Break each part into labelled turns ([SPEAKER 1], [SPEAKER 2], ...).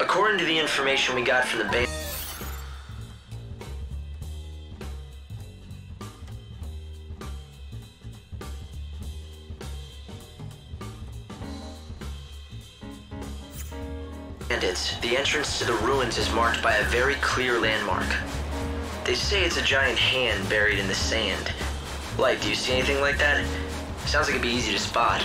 [SPEAKER 1] According to the information we got from the base, the entrance to the ruins is marked by a very clear landmark. They say it's a giant hand buried in the sand. Light, do you see anything like that? Sounds like it'd be easy to spot.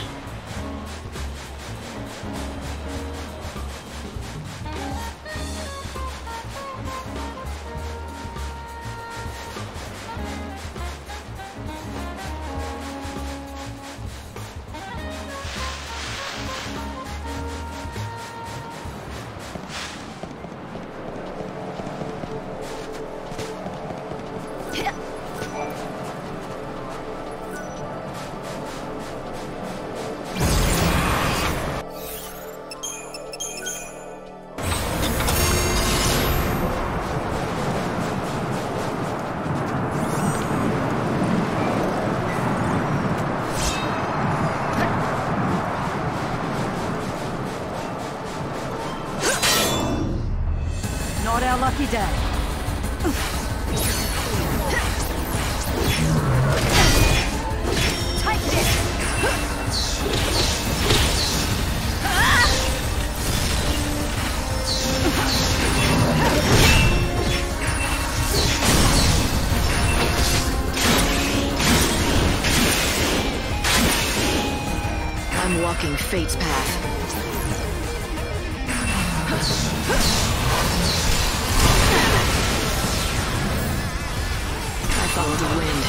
[SPEAKER 2] Not our lucky day. Take this!
[SPEAKER 3] I'm walking fate's path. I follow the wind.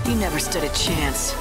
[SPEAKER 3] You never stood a chance.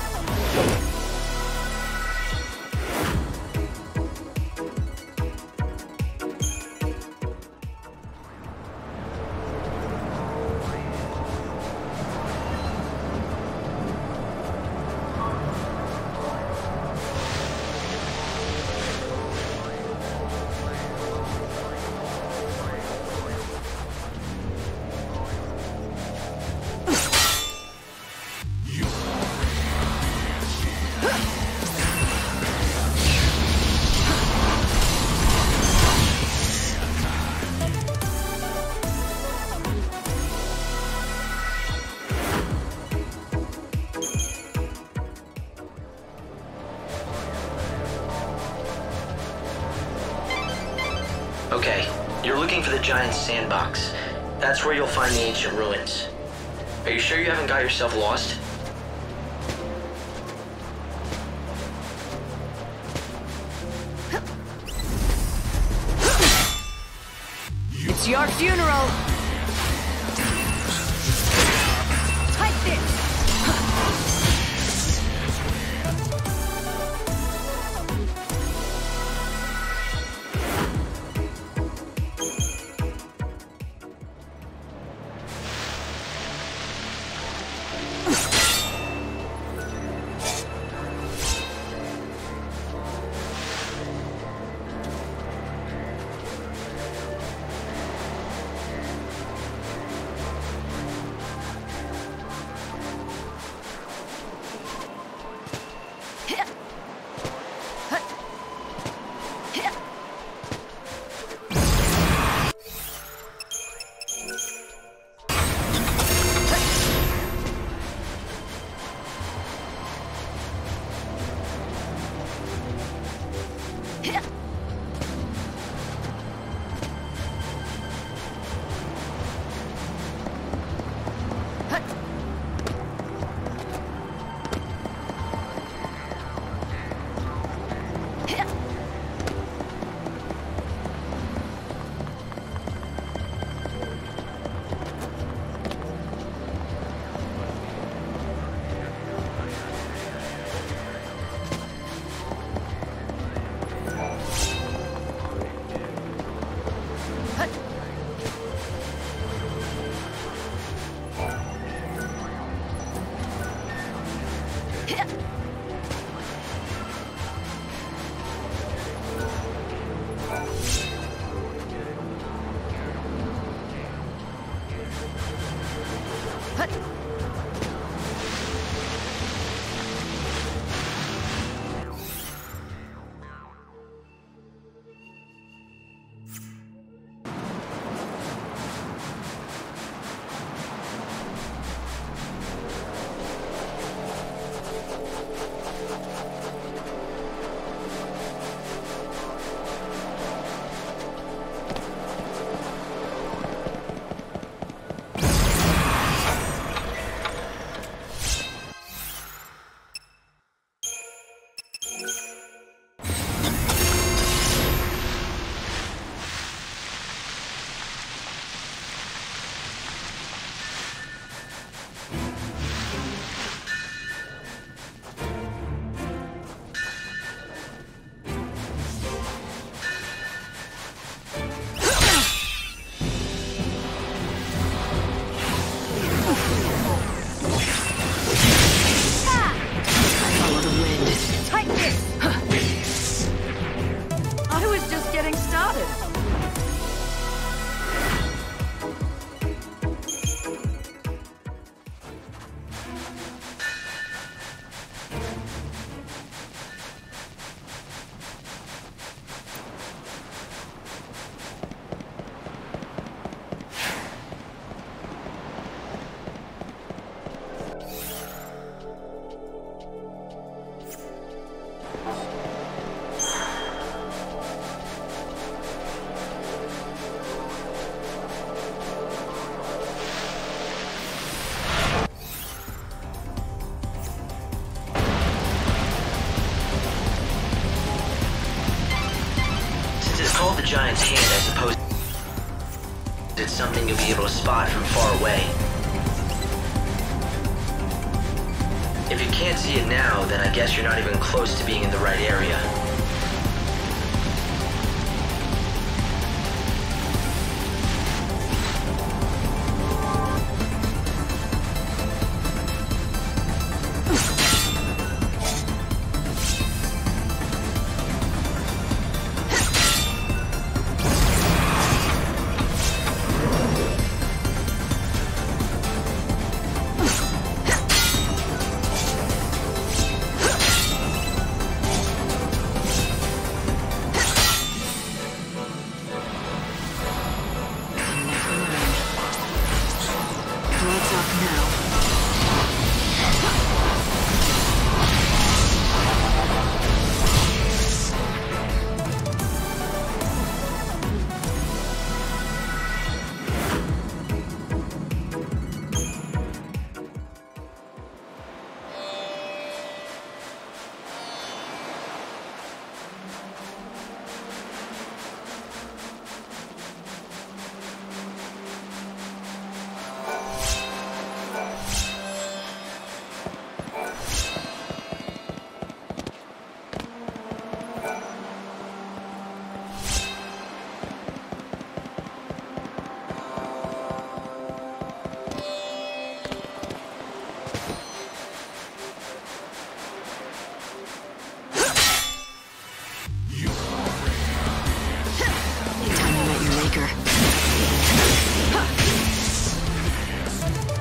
[SPEAKER 1] looking for the giant sandbox. That's where you'll find the ancient ruins. Are you sure you haven't got yourself lost?
[SPEAKER 2] It's your funeral! Take this!
[SPEAKER 1] called the giant's hand, I suppose it's something you'll be able to spot from far away. If you can't see it now, then I guess you're not even close to being in the right area.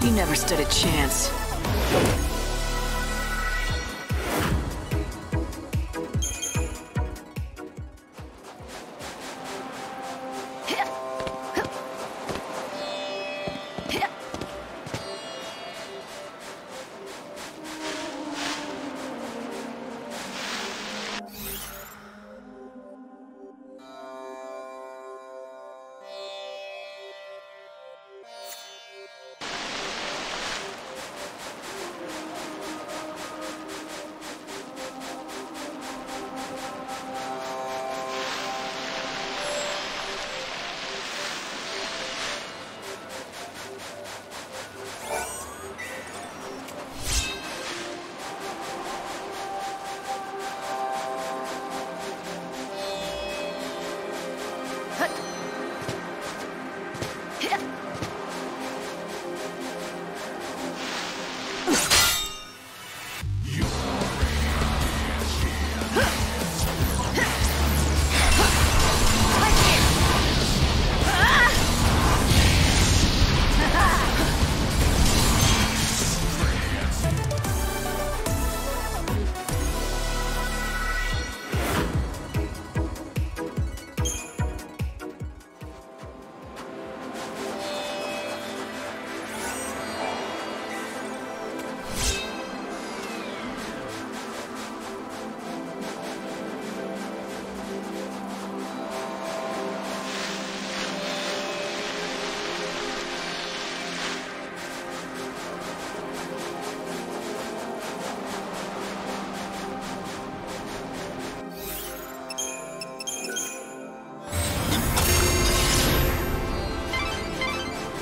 [SPEAKER 3] You never stood a chance.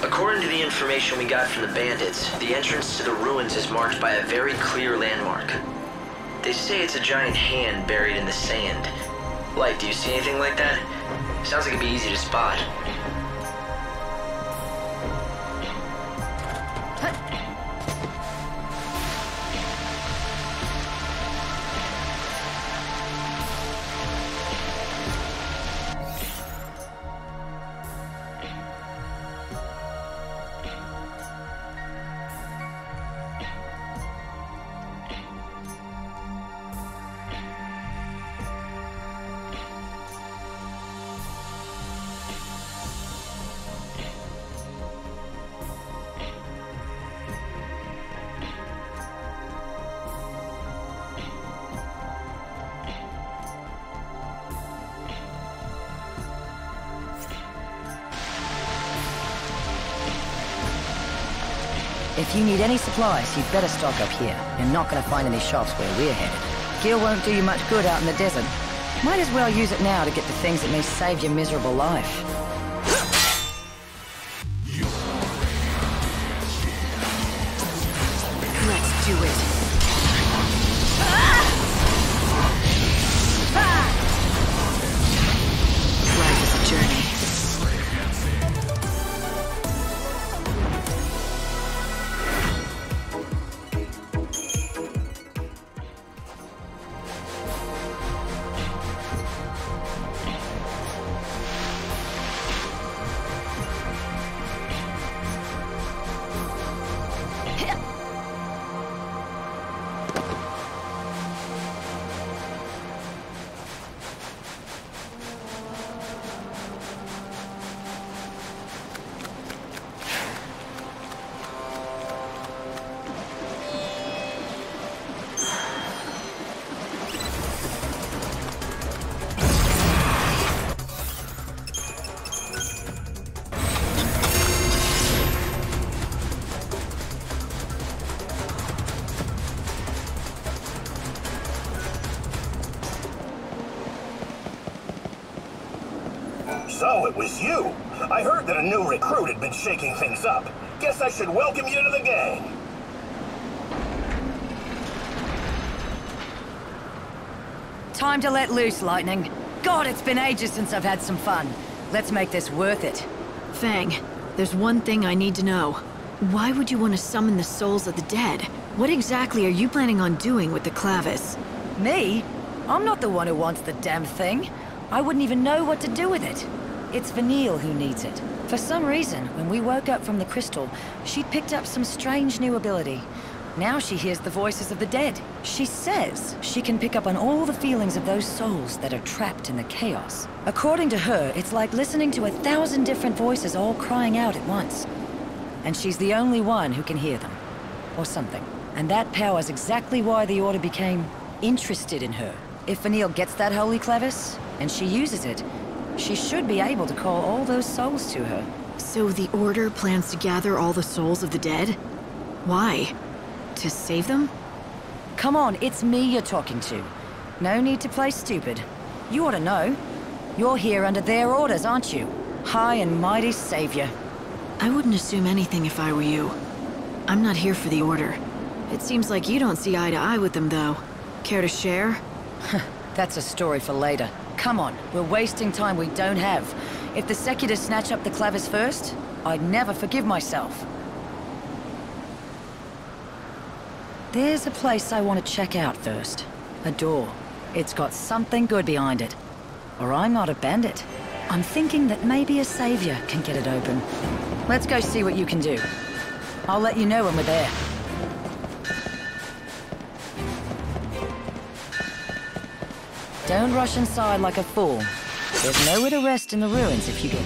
[SPEAKER 1] According to the information we got from the bandits, the entrance to the ruins is marked by a very clear landmark. They say it's a giant hand buried in the sand. Light, do you see anything like that? Sounds like it'd be easy to spot.
[SPEAKER 4] If you need any supplies, you'd better stock up here. You're not going to find any shops where we're headed. Gear won't do you much good out in the desert. Might as well use it now to get the things that may save your miserable life.
[SPEAKER 3] Let's do it. Life is a journey.
[SPEAKER 5] So it was you. I heard that a new recruit had been shaking things up. Guess I should welcome you to the gang.
[SPEAKER 4] Time to let loose, Lightning. God, it's been ages since I've had some fun. Let's make this worth it.
[SPEAKER 3] Fang, there's one thing I need to know. Why would you want to summon the souls of the dead? What exactly are you planning on doing with the clavis?
[SPEAKER 4] Me? I'm not the one who wants the damn thing. I wouldn't even know what to do with it. It's Vanille who needs it. For some reason, when we woke up from the crystal, she'd picked up some strange new ability. Now she hears the voices of the dead. She says she can pick up on all the feelings of those souls that are trapped in the chaos. According to her, it's like listening to 1,000 different voices all crying out at once. And she's the only one who can hear them. Or something. And that power's exactly why the Order became interested in her. If Vanille gets that holy clevis, and she uses it, she should be able to call all those souls to her.
[SPEAKER 3] So the Order plans to gather all the souls of the dead? Why? To save them?
[SPEAKER 4] Come on, it's me you're talking to. No need to play stupid. You ought to know. You're here under their orders, aren't you? High and mighty savior.
[SPEAKER 3] I wouldn't assume anything if I were you. I'm not here for the Order. It seems like you don't see eye to eye with them, though. Care to share?
[SPEAKER 4] That's a story for later. Come on, we're wasting time we don't have. If the Secular snatch up the clavers first, I'd never forgive myself. There's a place I want to check out first. A door. It's got something good behind it. Or I'm not a bandit. I'm thinking that maybe a savior can get it open. Let's go see what you can do. I'll let you know when we're there. Don't rush inside like a fool. There's nowhere to rest in the ruins if you do.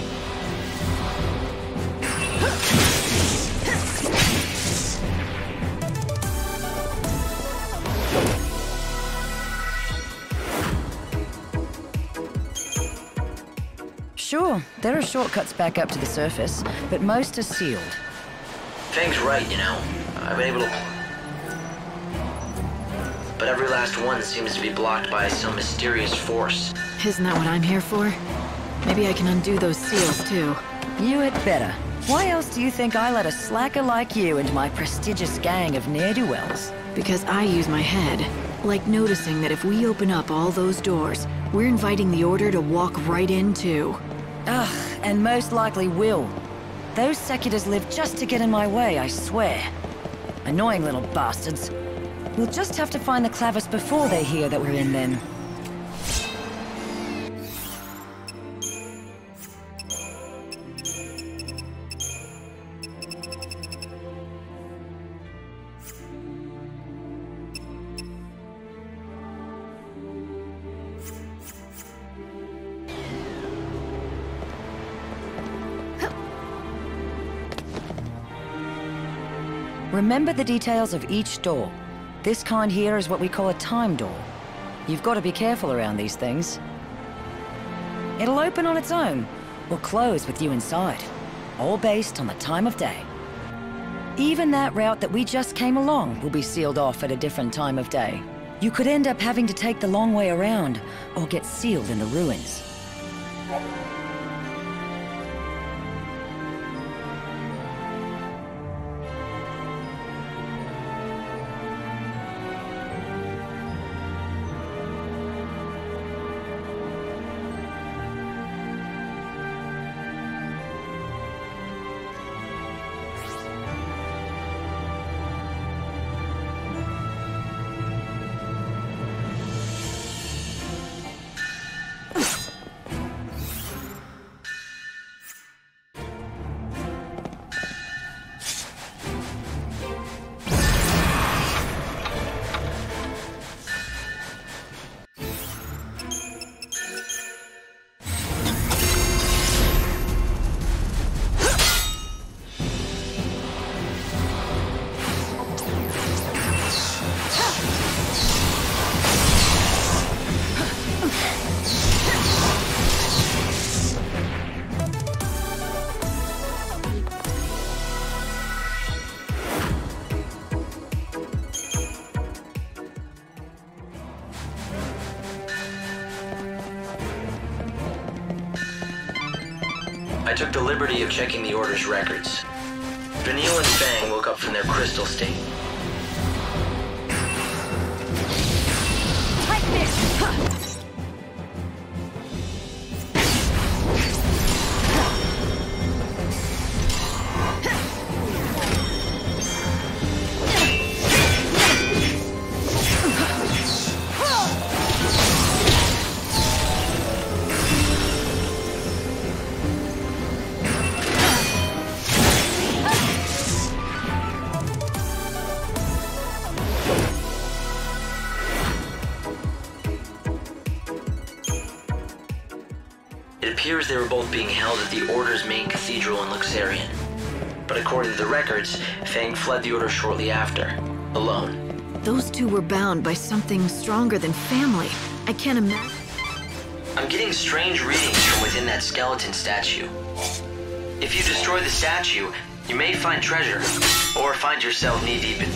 [SPEAKER 4] Sure, there are shortcuts back up to the surface, but most are sealed.
[SPEAKER 1] Fang's right, you know. I've been able to... But every last one seems to be blocked by some mysterious force.
[SPEAKER 3] Isn't that what I'm here for? Maybe I can undo those seals, too.
[SPEAKER 4] You had better. Why else do you think I let a slacker like you into my prestigious gang of ne'er-do-wells?
[SPEAKER 3] Because I use my head. Like noticing that if we open up all those doors, we're inviting the Order to walk right in, too.
[SPEAKER 4] Ugh, and most likely will. Those Seculars live just to get in my way, I swear. Annoying little bastards. We'll just have to find the clavers before they hear that we're in then. Remember the details of each door. This kind here is what we call a time door. You've got to be careful around these things. It'll open on its own, or close with you inside, all based on the time of day. Even that route that we just came along will be sealed off at a different time of day. You could end up having to take the long way around, or get sealed in the ruins.
[SPEAKER 1] I took the liberty of checking the Order's records. Vanille and Fang woke up from their crystal state.
[SPEAKER 2] Take this! Huh.
[SPEAKER 1] appears they were both being held at the Order's main cathedral in Luxarian. But according to the records, Fang fled the Order shortly after, alone.
[SPEAKER 3] Those two were bound by something stronger than family. I can't imagine.
[SPEAKER 1] I'm getting strange readings from within that skeleton statue. If you destroy the statue, you may find treasure, or find yourself knee-deep in...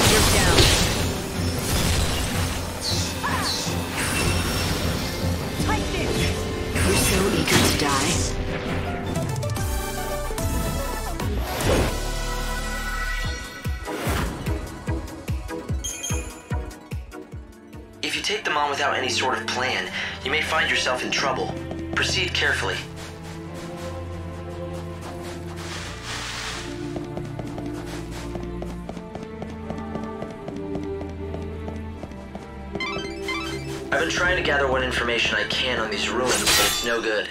[SPEAKER 3] You're down.
[SPEAKER 2] Take this!
[SPEAKER 3] You're so eager to die.
[SPEAKER 1] If you take them on without any sort of plan, you may find yourself in trouble. Proceed carefully. I've been trying to gather what information I can on these ruins, but it's no good.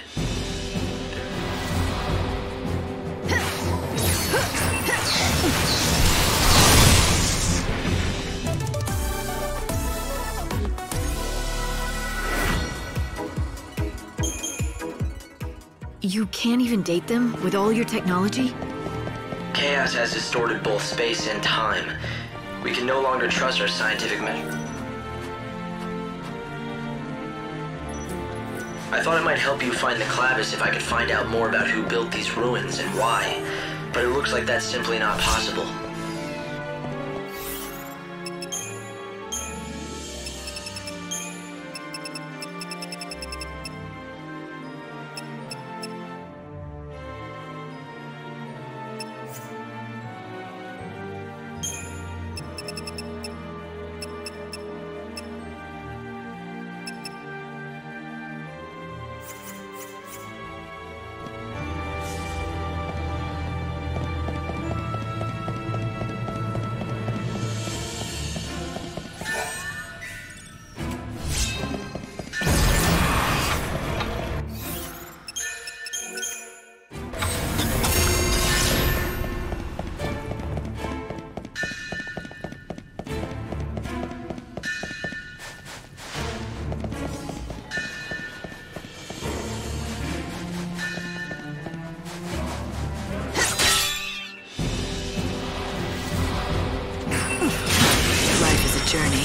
[SPEAKER 3] You can't even date them with all your technology?
[SPEAKER 1] Chaos has distorted both space and time. We can no longer trust our scientific measures. I thought it might help you find the Clavis if I could find out more about who built these ruins and why, but it looks like that's simply not possible.
[SPEAKER 3] Journey.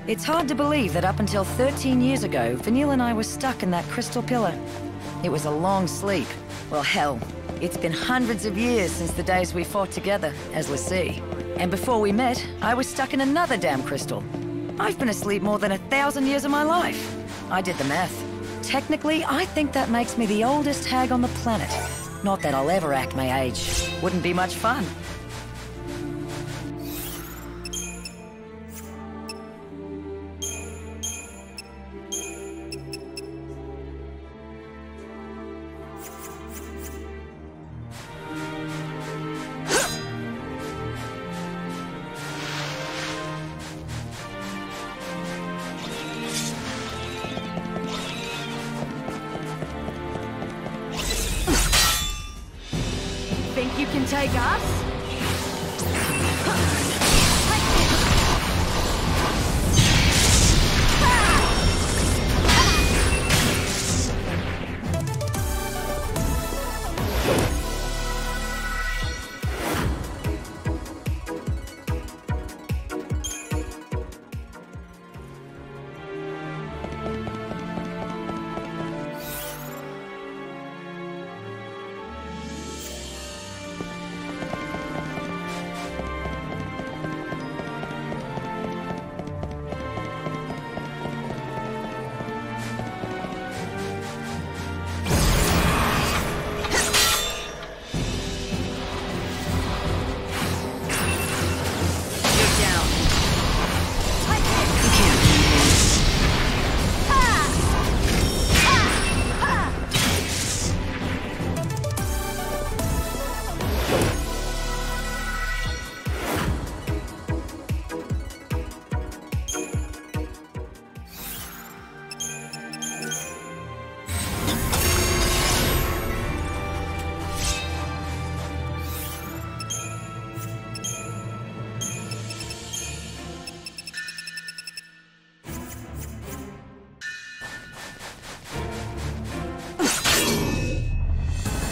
[SPEAKER 4] It's hard to believe that up until 13 years ago, Vanille and I were stuck in that crystal pillar. It was a long sleep. Well, hell, it's been hundreds of years since the days we fought together as L'Cie. And before we met, I was stuck in another damn crystal. I've been asleep more than 1,000 years of my life. I did the math. Technically, I think that makes me the oldest hag on the planet. Not that I'll ever act my age. Wouldn't be much fun.
[SPEAKER 2] Think you can take us?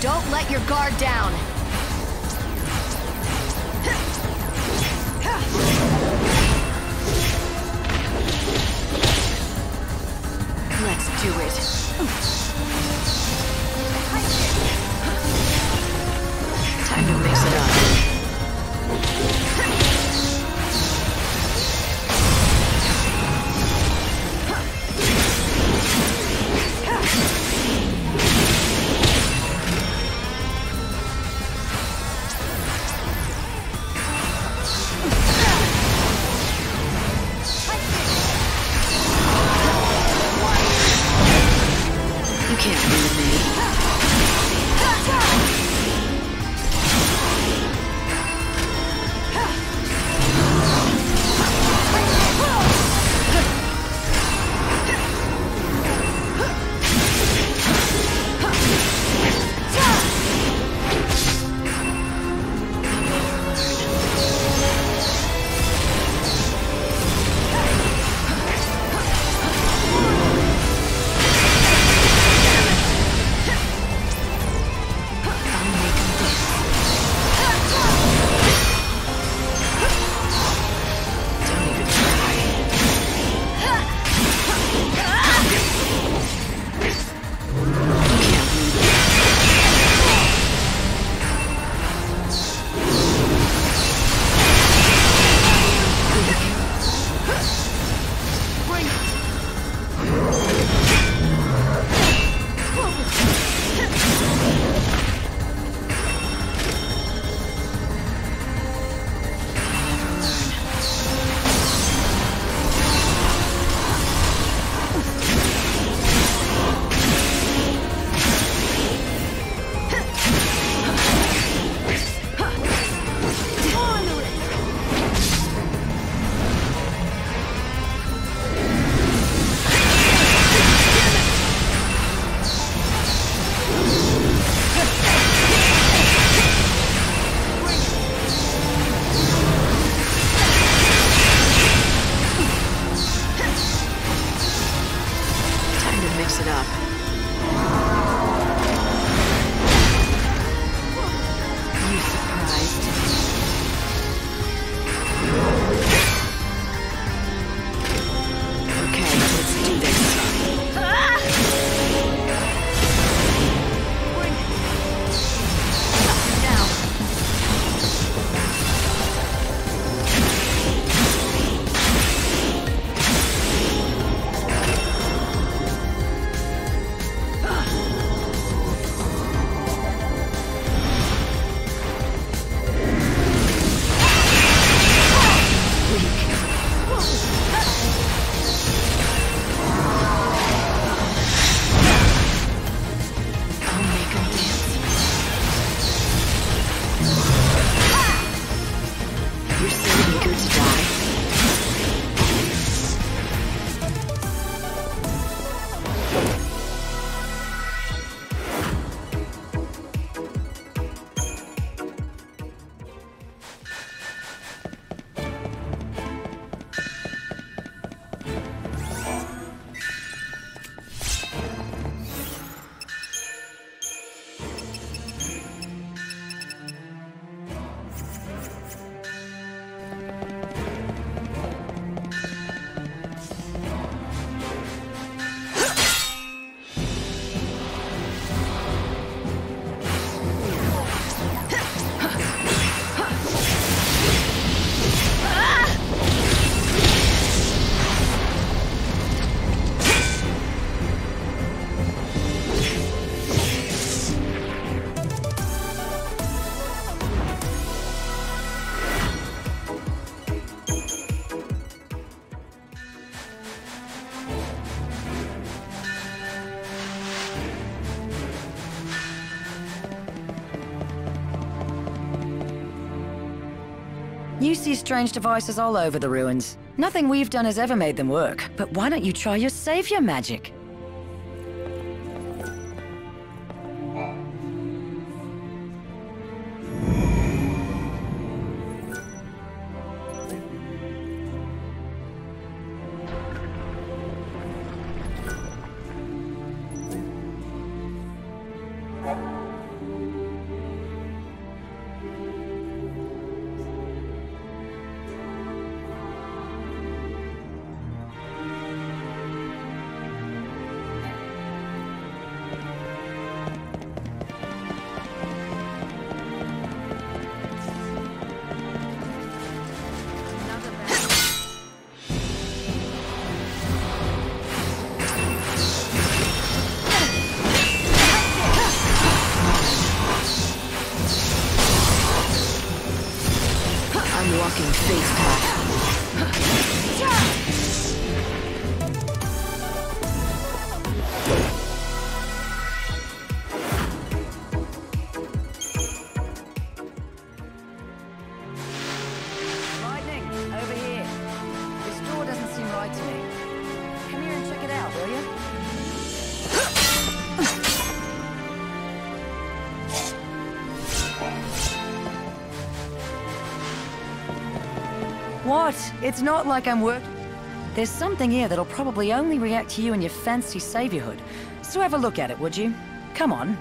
[SPEAKER 2] Don't let your guard down.
[SPEAKER 3] Let's do it. Time to mix it up. You can't beat me. Mix it up. You surprised? Okay, let's do this. Now.
[SPEAKER 4] You see strange devices all over the ruins. Nothing we've done has ever made them work, but why don't you try your savior magic?
[SPEAKER 3] fucking face pack.
[SPEAKER 4] Lightning, over here. This door doesn't seem right to me. Come here and check it out, will you? What? It's not like I'm There's something here that'll probably only react to you and your fancy saviorhood. So have a look at it, would you? Come on.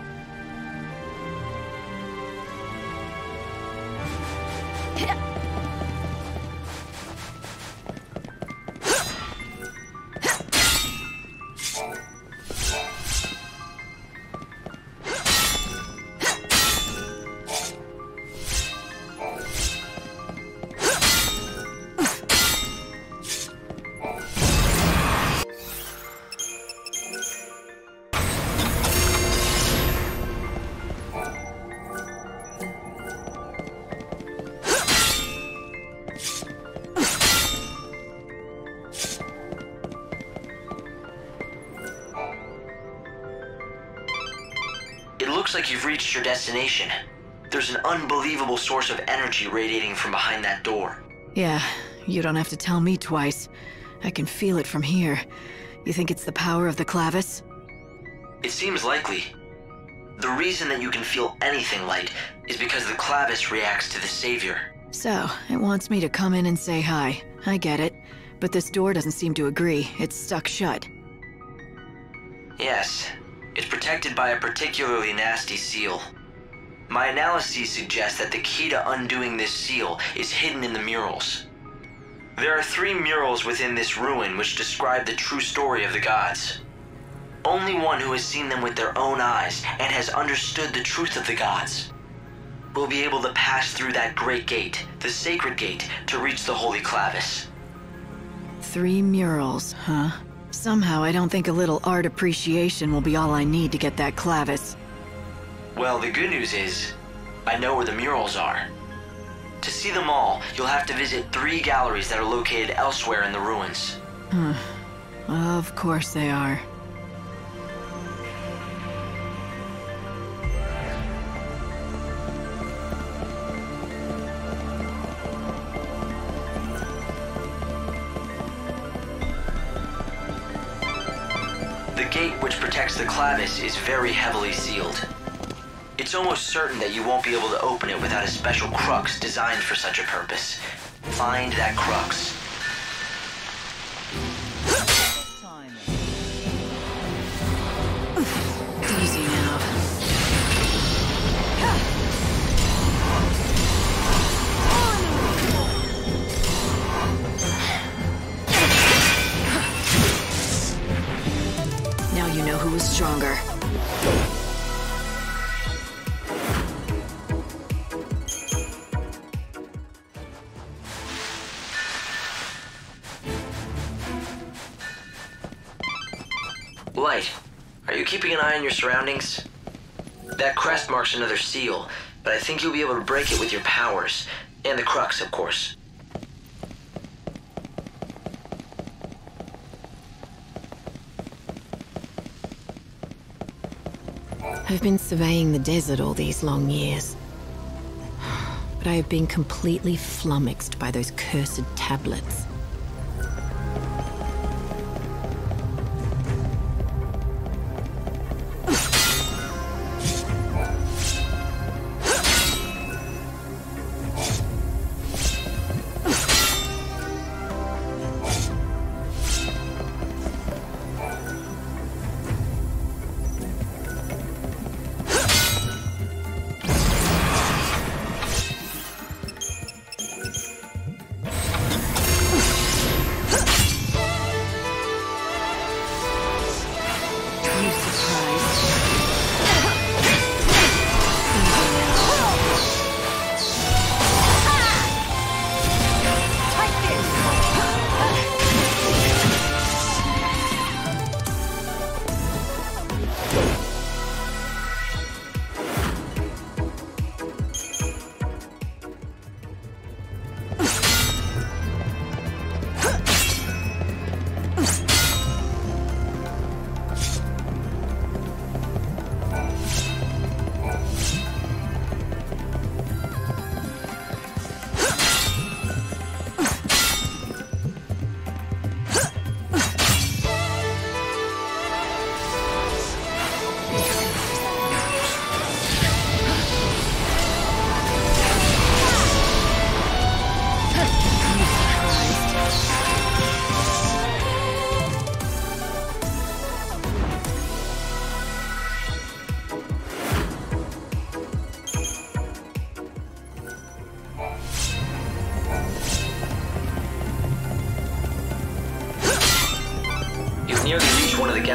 [SPEAKER 1] It looks like you've reached your destination. There's an unbelievable source of energy radiating from behind that door.
[SPEAKER 3] Yeah, you don't have to tell me twice. I can feel it from here. You think it's the power of the clavis?
[SPEAKER 1] It seems likely. The reason that you can feel anything light is because the clavis reacts to the savior.
[SPEAKER 3] So, it wants me to come in and say hi. I get it. But this door doesn't seem to agree. It's stuck shut.
[SPEAKER 1] Yes. It's protected by a particularly nasty seal. My analyses suggest that the key to undoing this seal is hidden in the murals. There are 3 murals within this ruin which describe the true story of the gods. Only one who has seen them with their own eyes and has understood the truth of the gods will be able to pass through that great gate, the sacred gate, to reach the holy clavis.
[SPEAKER 3] 3 murals, huh? Somehow I don't think a little art appreciation will be all I need to get that clavis.
[SPEAKER 1] Well, the good news is, I know where the murals are. To see them all, you'll have to visit 3 galleries that are located elsewhere in the ruins.
[SPEAKER 3] Of course they are.
[SPEAKER 1] The gate which protects the clavis is very heavily sealed. It's almost certain that you won't be able to open it without a special crux designed for such a purpose. Find that crux.
[SPEAKER 3] Easy now. Now you know who is stronger.
[SPEAKER 1] Light, are you keeping an eye on your surroundings? That crest marks another seal, but I think you'll be able to break it with your powers. And the crux, of course.
[SPEAKER 3] I've been surveying the desert all these long years. But I have been completely flummoxed by those cursed tablets.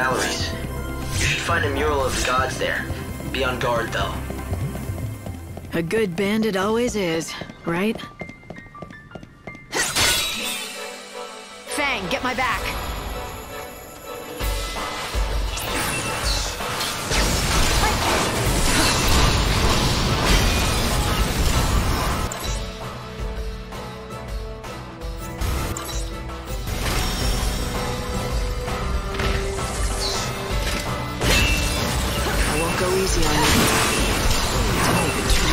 [SPEAKER 1] galleries. You should find a mural of the gods there. Be on guard, though.
[SPEAKER 3] A good bandit always is, right?
[SPEAKER 2] Fang, get my back.
[SPEAKER 3] I won't go easy on you. Don't even try.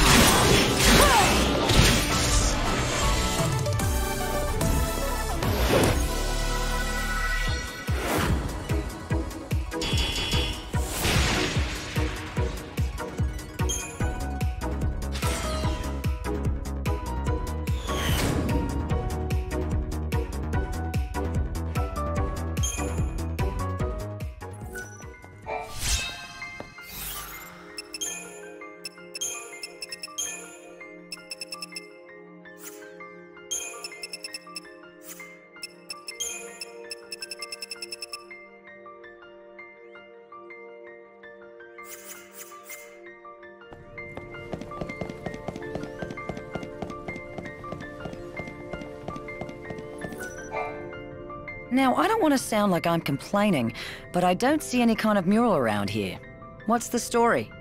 [SPEAKER 4] Now, I don't want to sound like I'm complaining, but I don't see any kind of mural around here. What's the story?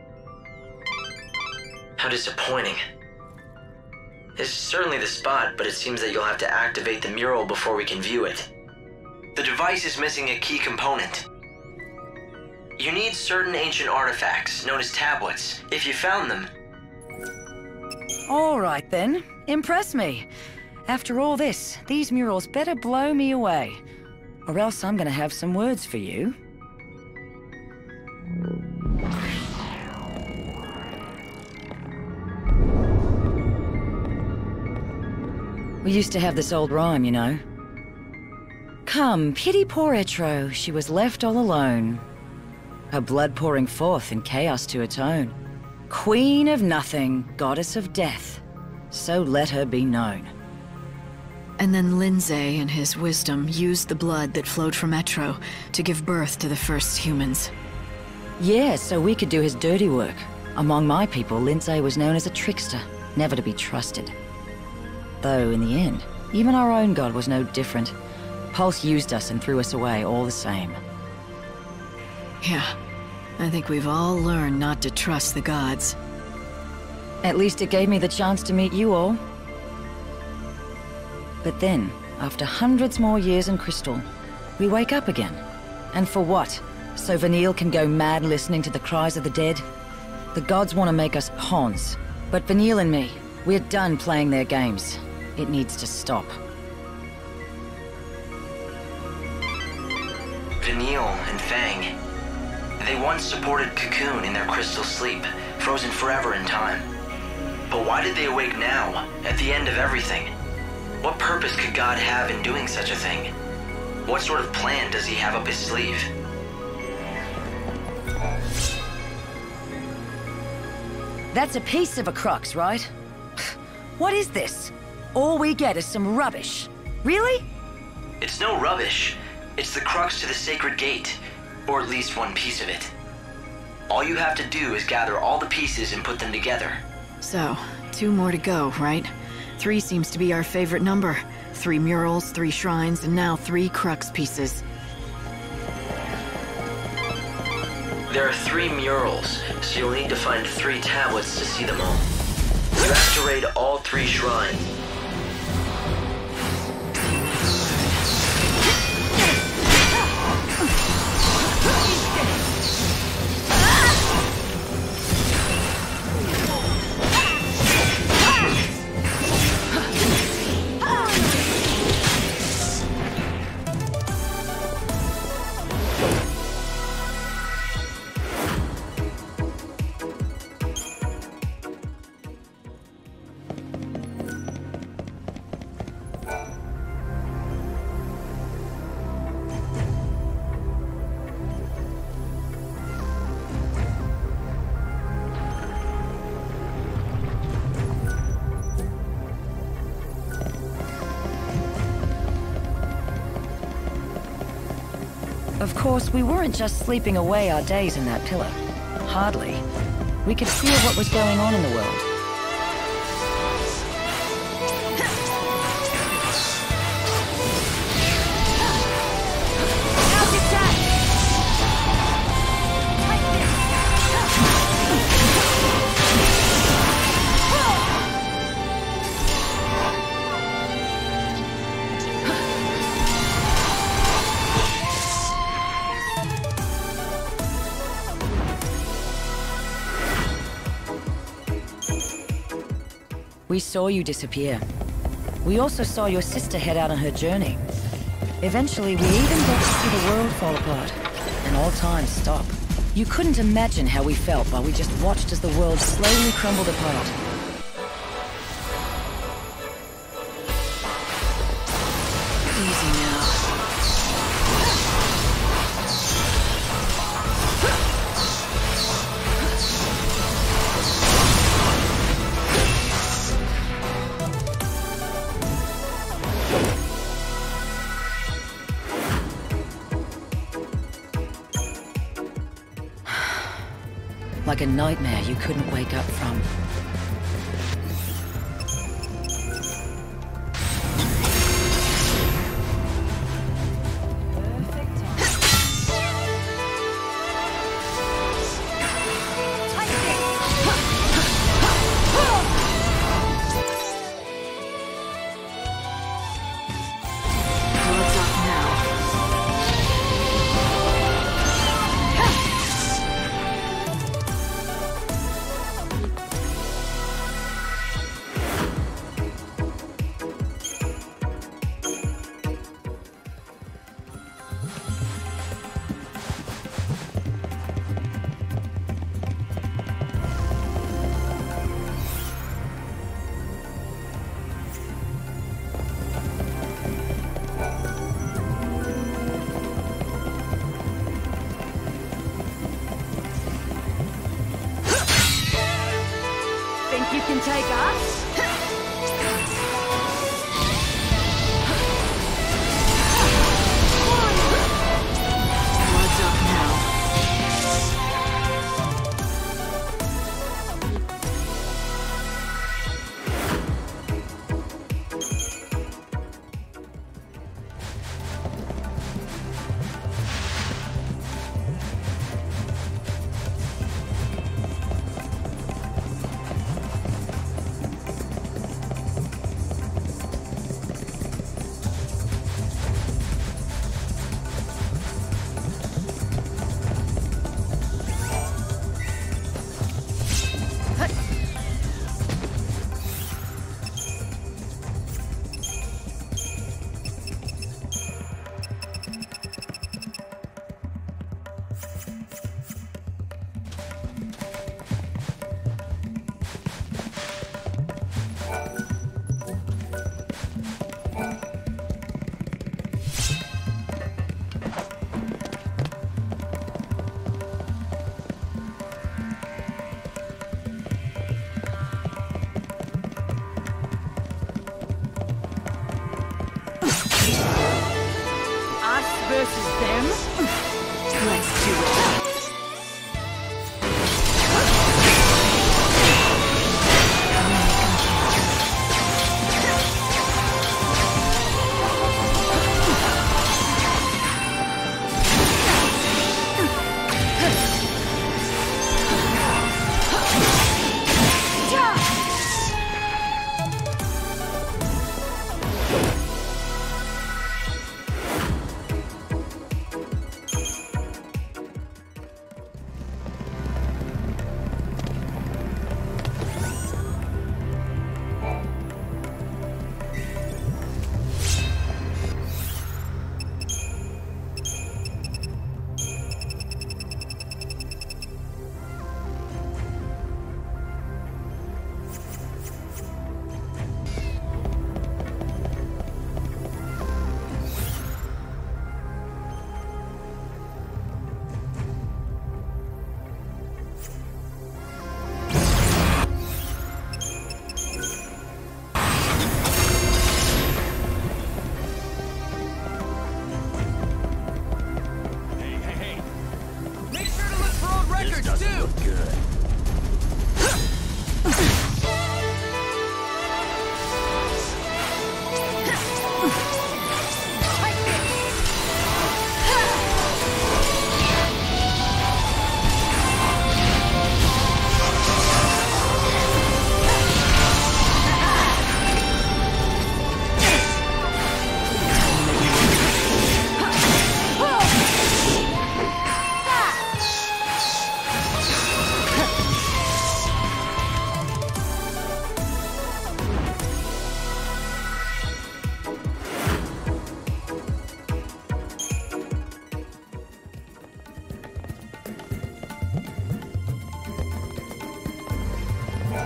[SPEAKER 1] How disappointing. This is certainly the spot, but it seems that you'll have to activate the mural before we can view it. The device is missing a key component. You need certain ancient artifacts, known as tablets. If you found them...
[SPEAKER 4] All right then, impress me. After all this, these murals better blow me away. Or else I'm gonna have some words for you. We used to have this old rhyme, you know. Come, pity poor Etro, she was left all alone. Her blood pouring forth in chaos to atone. Queen of nothing, goddess of death, so let her be known.
[SPEAKER 3] And then Lindsay, in his wisdom, used the blood that flowed from Etro to give birth to the first humans.
[SPEAKER 4] Yeah, so we could do his dirty work. Among my people, Lindsay was known as a trickster, never to be trusted. Though, in the end, even our own god was no different. Pulse used us and threw us away all the same.
[SPEAKER 3] Yeah, I think we've all learned not to trust the gods.
[SPEAKER 4] At least it gave me the chance to meet you all. But then, after hundreds more years in Crystal, we wake up again. And for what? So Vanille can go mad listening to the cries of the dead? The gods want to make us pawns. But Vanille and me, we're done playing their games. It needs to stop.
[SPEAKER 1] Vanille and Fang. They once supported Cocoon in their crystal sleep, frozen forever in time. But why did they awake now, at the end of everything? What purpose could God have in doing such a thing? What sort of plan does he have up his sleeve?
[SPEAKER 4] That's a piece of a crux, right? What is this? All we get is some rubbish. Really?
[SPEAKER 1] It's no rubbish. It's the crux to the sacred gate, or at least one piece of it. All you have to do is gather all the pieces and put them together.
[SPEAKER 3] So, 2 more to go, right? 3 seems to be our favorite number. 3 murals, 3 shrines, and now 3 crux pieces.
[SPEAKER 1] There are 3 murals, so you'll need to find 3 tablets to see them all. You have to raid all 3 shrines.
[SPEAKER 4] course, we weren't just sleeping away our days in that pillar. Hardly. We could feel what was going on in the world. We saw you disappear. We also saw your sister head out on her journey. Eventually, we even got to see the world fall apart, and all time stop. You couldn't imagine how we felt while we just watched as the world slowly crumbled apart.
[SPEAKER 3] Easy now.
[SPEAKER 4] Like a nightmare you couldn't wake up from.
[SPEAKER 2] Think you can take us?
[SPEAKER 3] What's up now?
[SPEAKER 2] Versus them?
[SPEAKER 3] Let's do it.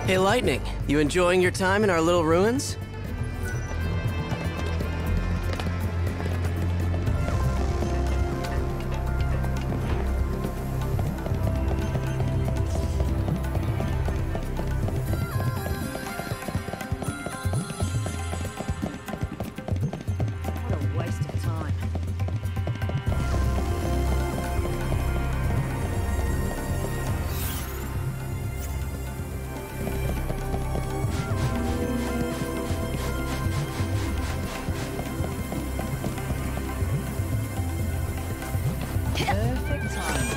[SPEAKER 6] Hey, Lightning, you enjoying your time in our little ruins?
[SPEAKER 3] What a waste of time. Perfect time.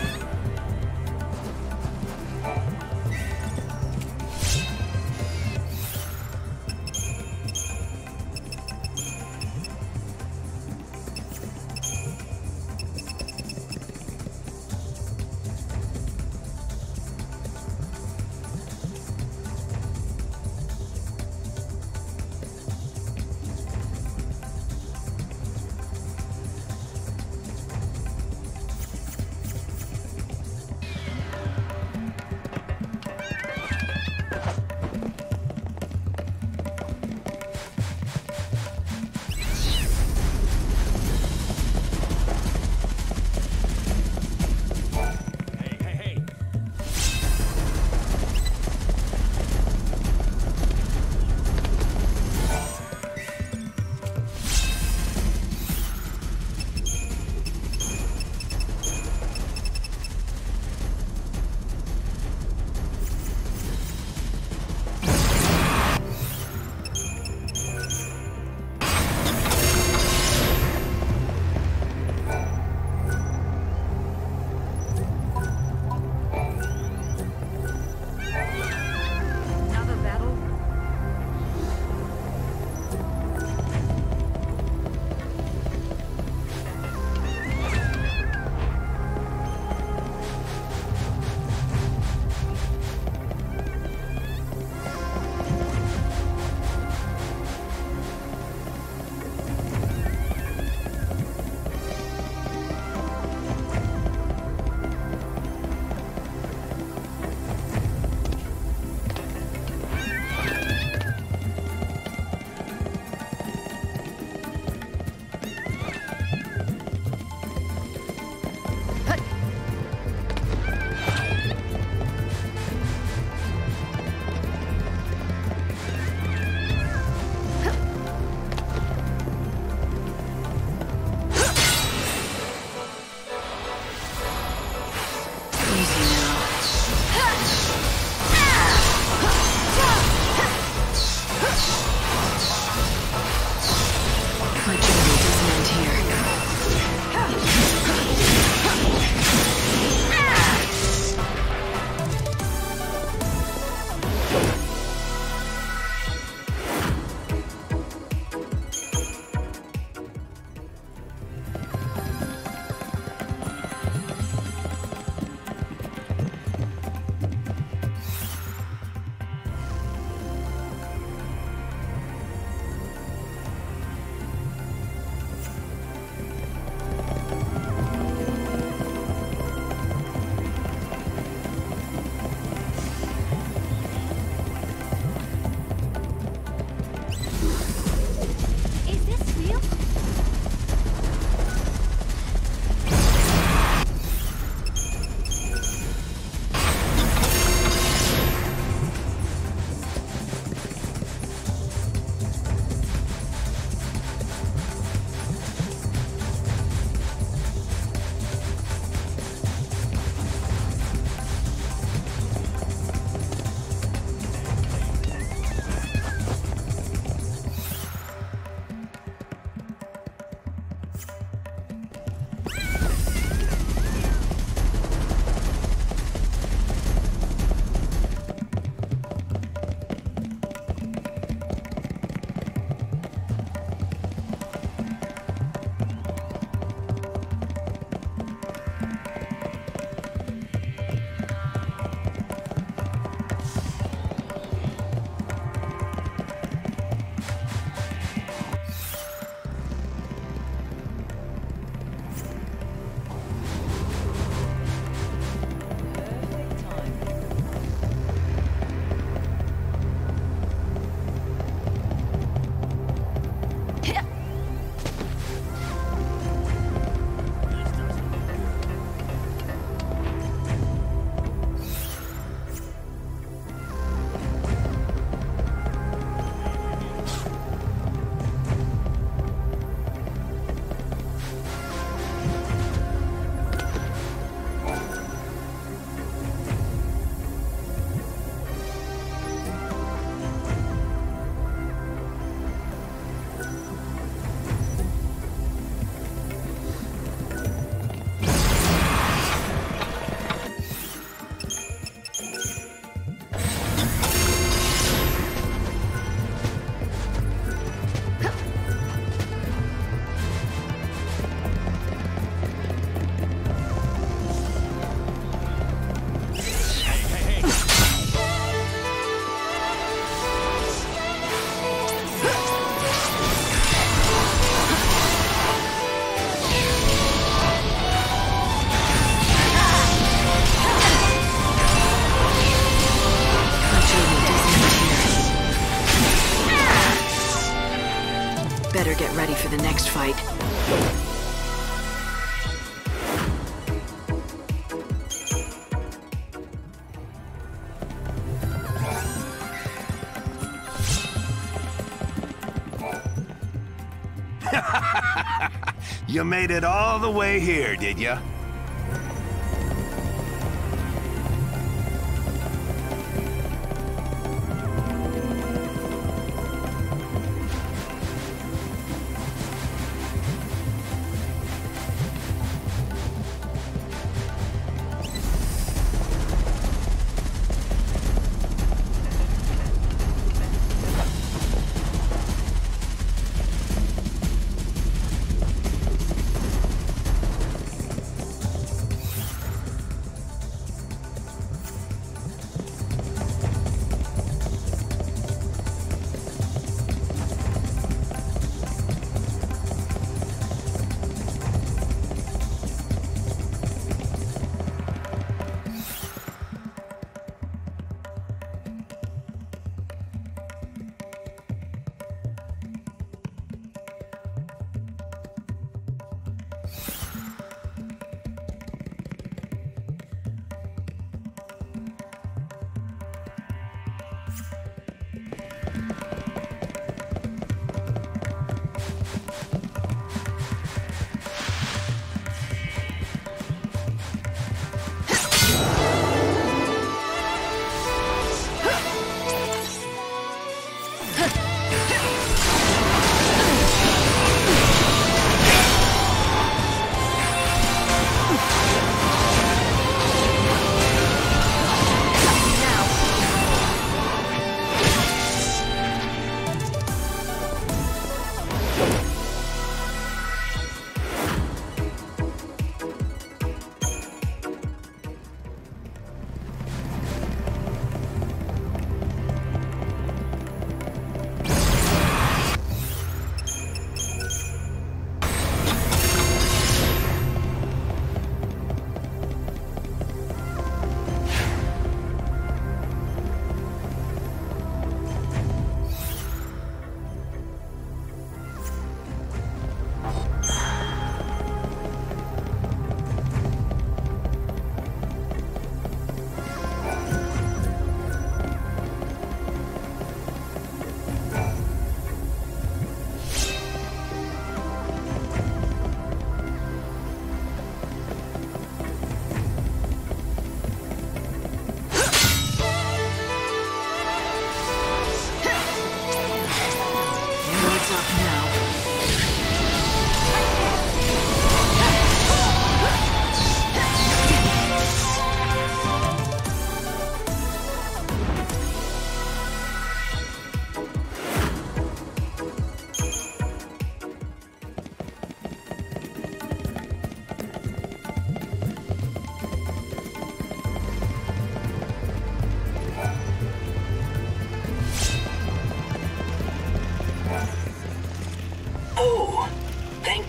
[SPEAKER 3] Another battle? My journey doesn't end here. better get ready for the next fight.
[SPEAKER 5] You made it all the way here, did ya?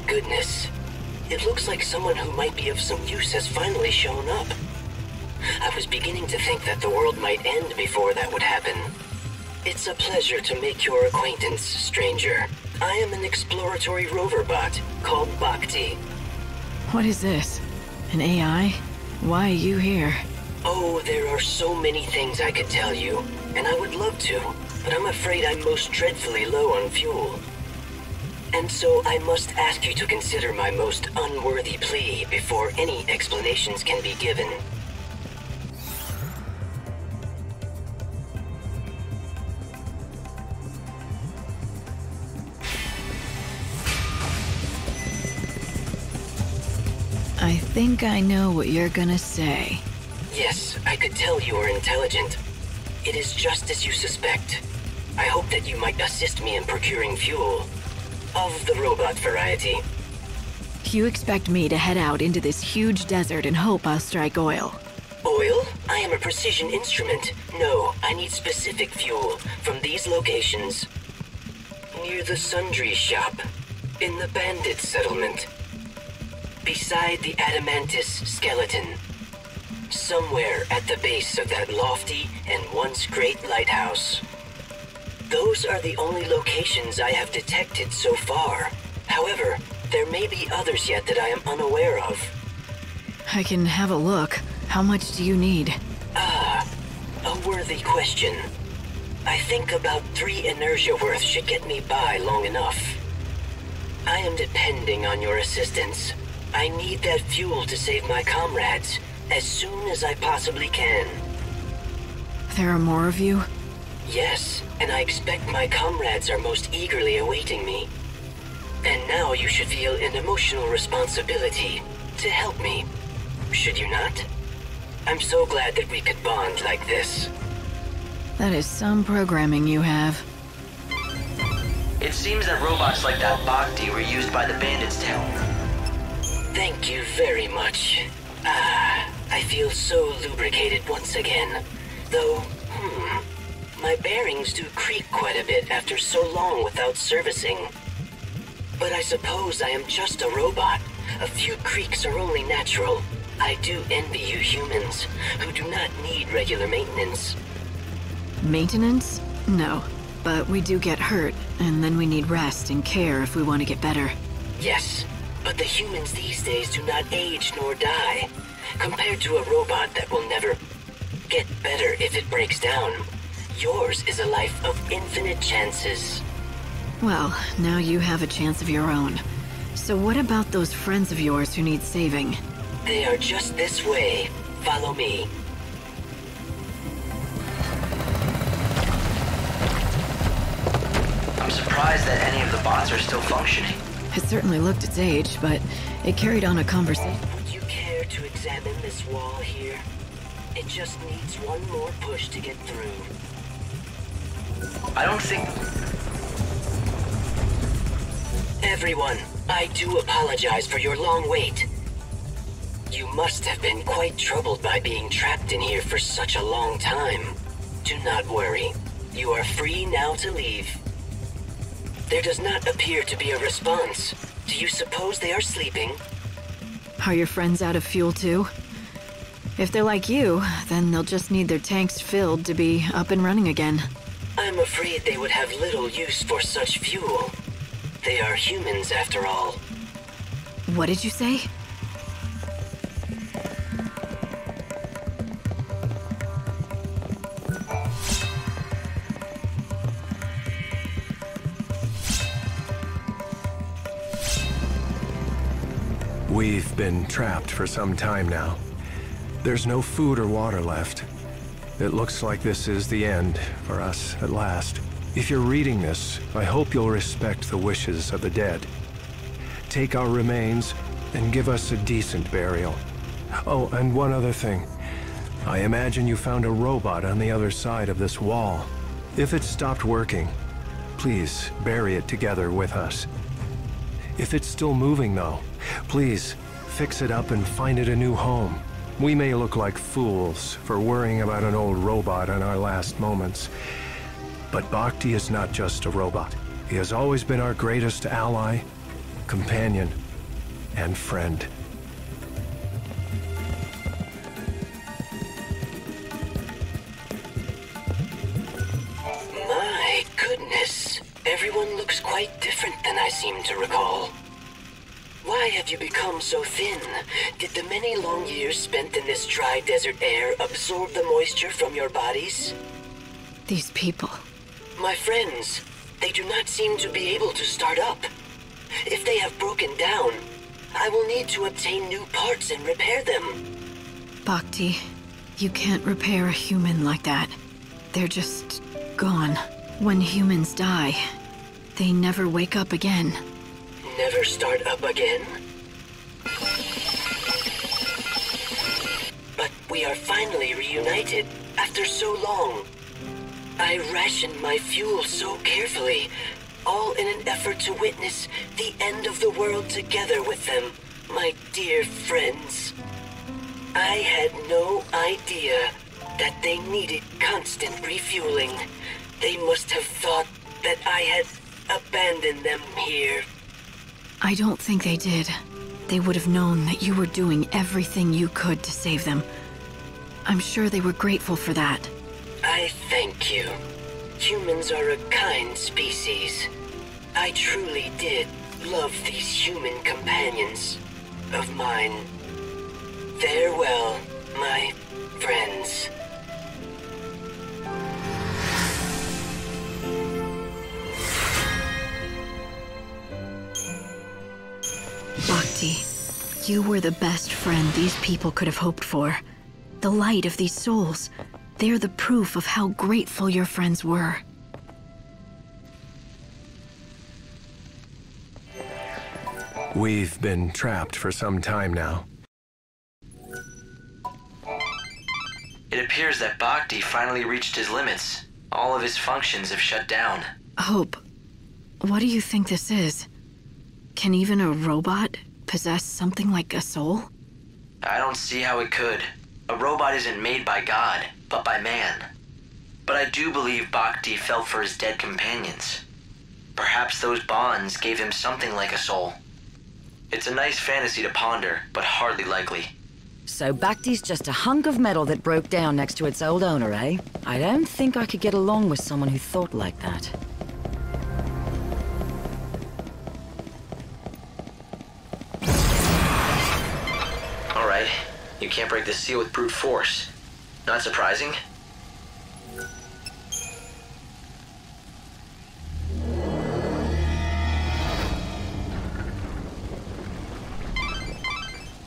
[SPEAKER 7] Goodness. It looks like someone who might be of some use has finally shown up. I was beginning to think that the world might end before that would happen. It's a pleasure to make your acquaintance, stranger. I am an exploratory rover bot called Bhakti.
[SPEAKER 3] What is this? An AI? Why are you here?
[SPEAKER 7] Oh, there are so many things I could tell you, and I would love to, but I'm afraid I'm most dreadfully low on fuel. And so I must ask you to consider my most unworthy plea before any explanations can be given.
[SPEAKER 3] I think I know what you're gonna say.
[SPEAKER 7] Yes, I could tell you are intelligent. It is just as you suspect. I hope that you might assist me in procuring fuel. Of the robot variety.
[SPEAKER 3] You expect me to head out into this huge desert and hope I'll strike oil?
[SPEAKER 7] Oil? I am a precision instrument. No, I need specific fuel from these locations. Near the sundry shop. In the bandit settlement. Beside the Adamantis skeleton. Somewhere at the base of that lofty and once great lighthouse. Those are the only locations I have detected so far. However, there may be others yet that I am unaware of.
[SPEAKER 3] I can have a look. How much do you need?
[SPEAKER 7] A worthy question. I think about 3 inertia worth should get me by long enough. I am depending on your assistance. I need that fuel to save my comrades as soon as I possibly can.
[SPEAKER 3] There are more of you?
[SPEAKER 7] Yes, and I expect my comrades are most eagerly awaiting me. And now you should feel an emotional responsibility to help me. Should you not? I'm so glad that we could bond like this.
[SPEAKER 3] That is some programming you have.
[SPEAKER 1] It seems that robots like that Bhakti were used by the bandits to help.
[SPEAKER 7] Thank you very much. I feel so lubricated once again. Though, my bearings do creak quite a bit after so long without servicing. But I suppose I am just a robot. A few creaks are only natural. I do envy you humans, who do not need regular maintenance.
[SPEAKER 3] Maintenance? No. But we do get hurt, and then we need rest and care if we want to get better.
[SPEAKER 7] Yes, but the humans these days do not age nor die. Compared to a robot that will never get better if it breaks down, yours is a life of infinite chances.
[SPEAKER 3] Well, now you have a chance of your own. So what about those friends of yours who need saving?
[SPEAKER 7] They are just this way. Follow me.
[SPEAKER 1] I'm surprised that any of the bots are still functioning.
[SPEAKER 3] It certainly looked its age, but it carried on a conversation.
[SPEAKER 7] Would you care to examine this wall here? It just needs one more push to get through.
[SPEAKER 1] I don't think...
[SPEAKER 7] Everyone, I do apologize for your long wait. You must have been quite troubled by being trapped in here for such a long time. Do not worry. You are free now to leave. There does not appear to be a response. Do you suppose they are sleeping?
[SPEAKER 3] Are your friends out of fuel too? If they're like you, then they'll just need their tanks filled to be up and running again.
[SPEAKER 7] I'm afraid they would have little use for such fuel. They are humans after all.
[SPEAKER 3] What did you say?
[SPEAKER 8] We've been trapped for some time now. There's no food or water left. It looks like this is the end for us at last. If you're reading this, I hope you'll respect the wishes of the dead. Take our remains and give us a decent burial. Oh, and one other thing. I imagine you found a robot on the other side of this wall. If it stopped working, please bury it together with us. If it's still moving though, please fix it up and find it a new home. We may look like fools for worrying about an old robot in our last moments. But Bhakti is not just a robot. He has always been our greatest ally, companion, and friend.
[SPEAKER 7] My goodness. Everyone looks quite different than I seem to recall. Why have you become so thin? Did the many long years spent in this dry desert air absorb the moisture from your bodies?
[SPEAKER 3] These people.
[SPEAKER 7] My friends, they do not seem to be able to start up. If they have broken down, I will need to obtain new parts and repair them.
[SPEAKER 3] Bhakti, you can't repair a human like that. They're just gone. When humans die, they never wake up again.
[SPEAKER 7] Never start up again? But we are finally reunited after so long. I rationed my fuel so carefully, all in an effort to witness the end of the world together with them, my dear friends. I had no idea that they needed constant refueling. They must have thought that I had abandoned them here.
[SPEAKER 3] I don't think they did. They would have known that you were doing everything you could to save them. I'm sure they were grateful for that.
[SPEAKER 7] I thank you. Humans are a kind species. I truly did love these human companions of mine. Farewell, my friends.
[SPEAKER 3] Bhakti, you were the best friend these people could have hoped for. The light of these souls. They're the proof of how grateful your friends were.
[SPEAKER 8] We've been trapped for some time now.
[SPEAKER 1] It appears that Bhakti finally reached his limits. All of his functions have shut down.
[SPEAKER 3] Hope, what do you think this is? Can even a robot possess something like a soul?
[SPEAKER 1] I don't see how it could. A robot isn't made by God, but by man. But I do believe Bhakti felt for his dead companions. Perhaps those bonds gave him something like a soul. It's a nice fantasy to ponder, but hardly likely.
[SPEAKER 4] So Bhakti's just a hunk of metal that broke down next to its old owner, eh? I don't think I could get along with someone who thought like that.
[SPEAKER 1] All right, you can't break the seal with brute force. Not surprising.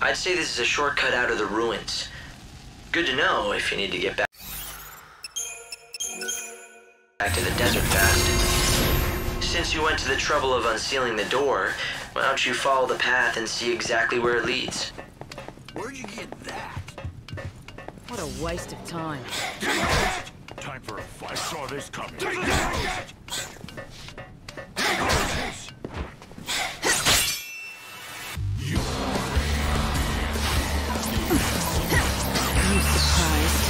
[SPEAKER 1] I'd say this is a shortcut out of the ruins. Good to know if you need to get back to the desert fast. Since you went to the trouble of unsealing the door, why don't you follow the path and see exactly where it leads?
[SPEAKER 5] Where'd you get that?
[SPEAKER 4] What a waste of time.
[SPEAKER 5] Time for a fight. I saw this coming.
[SPEAKER 3] You surprised?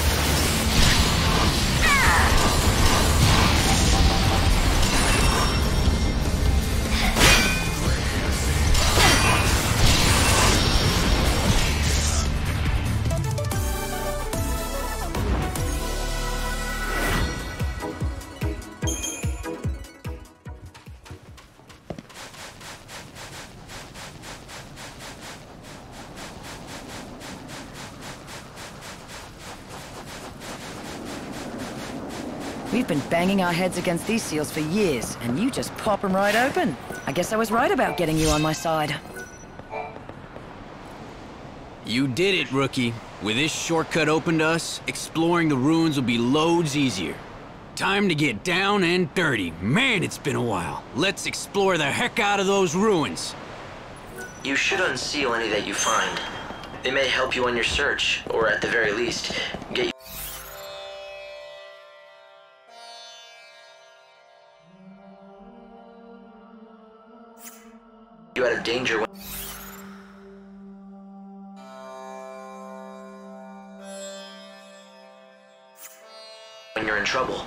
[SPEAKER 4] We've been banging our heads against these seals for years, and you just pop them right open. I guess I was right about getting you on my side.
[SPEAKER 9] You did it, rookie. With this shortcut open to us, exploring the ruins will be loads easier. Time to get down and dirty. Man, it's been a while. Let's explore the heck out of those ruins.
[SPEAKER 1] You should unseal any that you find. They may help you on your search, or at the very least, get you out of danger when you're in trouble.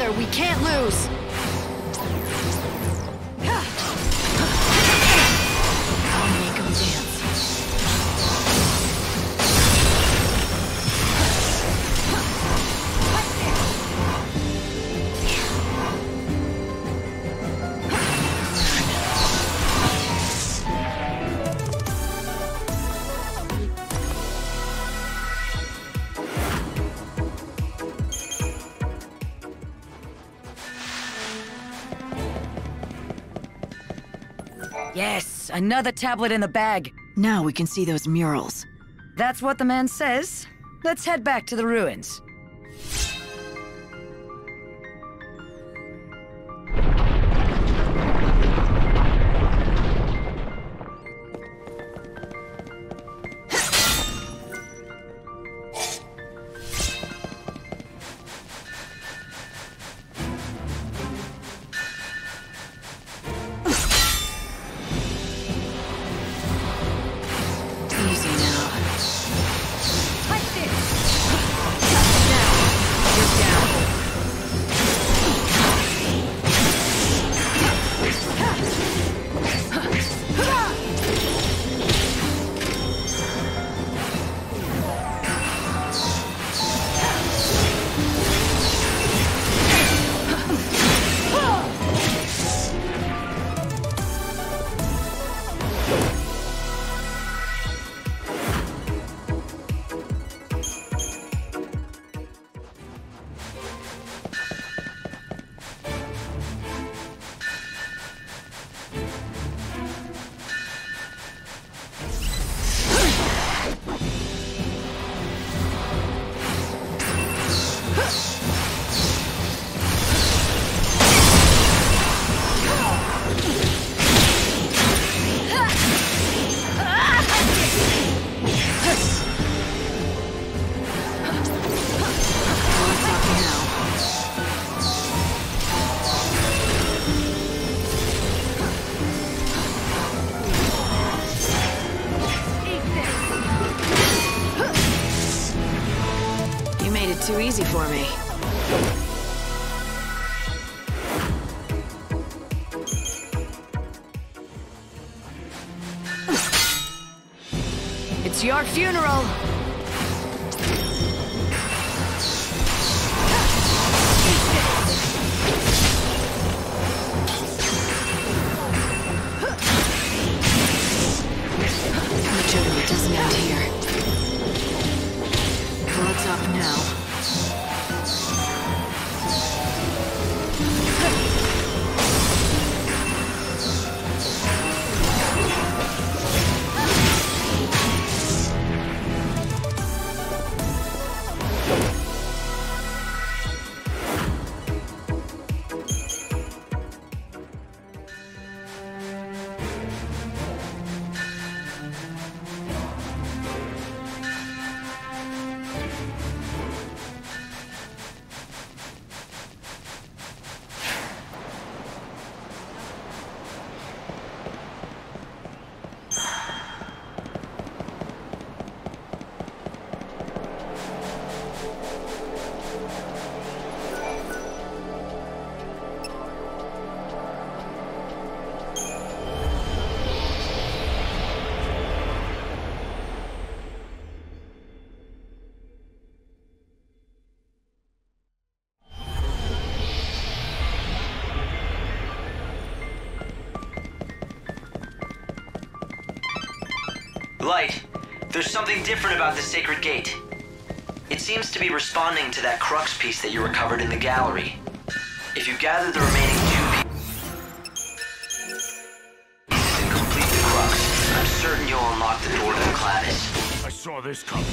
[SPEAKER 3] together, we can't lose! I'll make 'em dance.
[SPEAKER 4] Yes, another tablet in the bag.
[SPEAKER 3] Now we can see those murals.
[SPEAKER 4] That's what the man says. Let's head back to the ruins.
[SPEAKER 3] Easy now. Too easy for me.
[SPEAKER 4] It's your funeral.
[SPEAKER 3] The journey doesn't end here. Blood's up now.
[SPEAKER 1] Light, there's something different about the sacred gate. It seems to be responding to that crux piece that you recovered in the gallery. If you gather the remaining 2 pieces and complete the crux, I'm certain you'll unlock the door to the Clavis.
[SPEAKER 5] I saw this coming.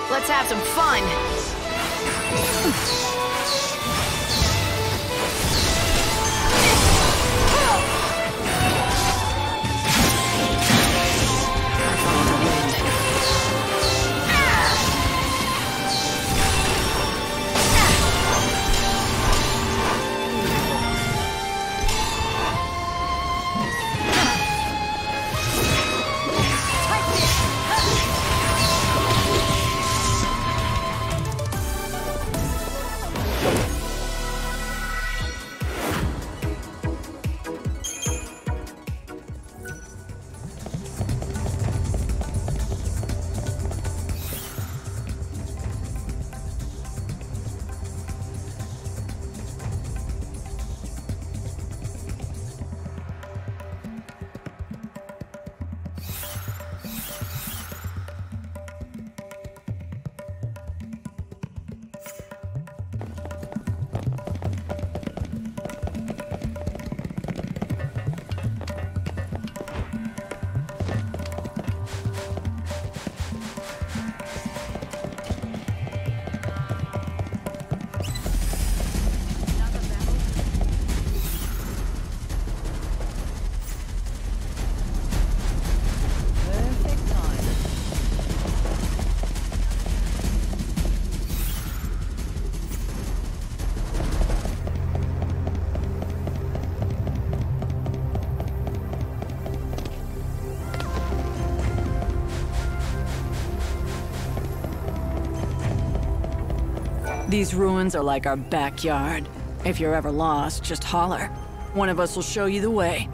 [SPEAKER 3] Let's have some fun!
[SPEAKER 2] These ruins are like our backyard. If you're ever lost, just holler. One of us will show you the way.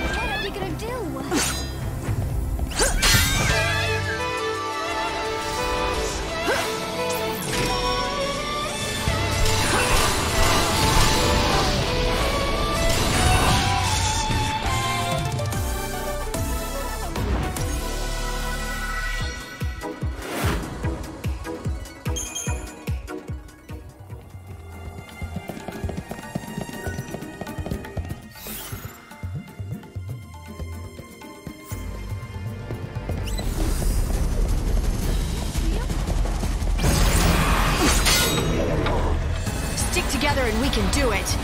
[SPEAKER 10] What are we gonna do?
[SPEAKER 3] Together and we can do it.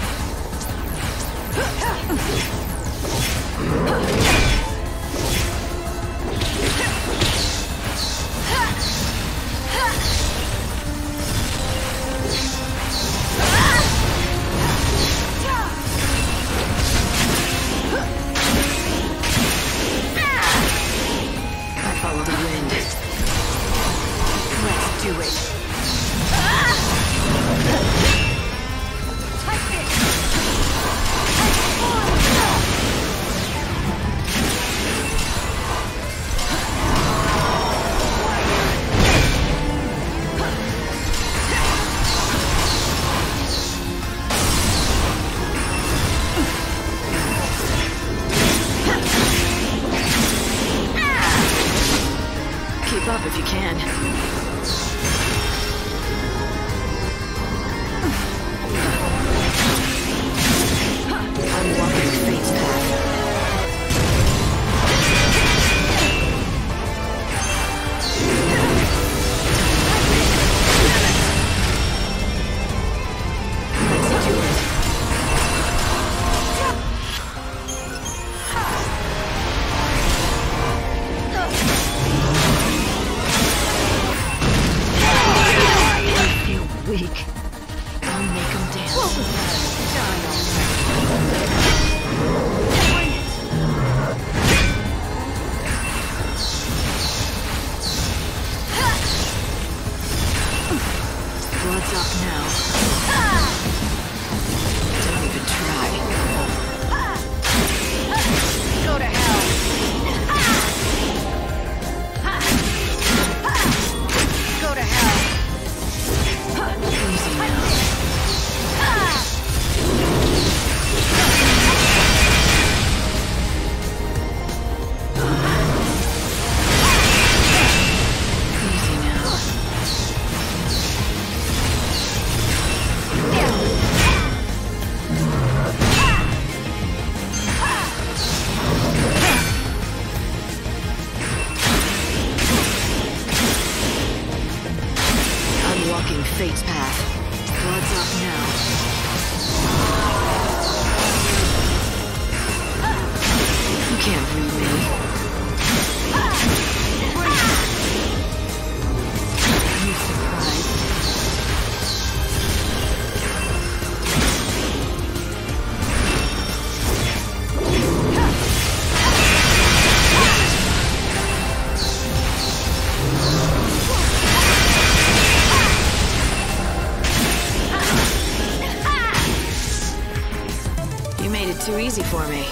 [SPEAKER 3] I follow the wind.
[SPEAKER 2] do it. Keep up if you can. I'm walking fate's path. Let's do it. Weak. I'll make them dance. Blood's up now. Don't even try. Go to hell. Go to hell. Easy now. Easy now. I'm walking fate's path. Blood's up now. You can't read me. You surprised? You made it too easy for me.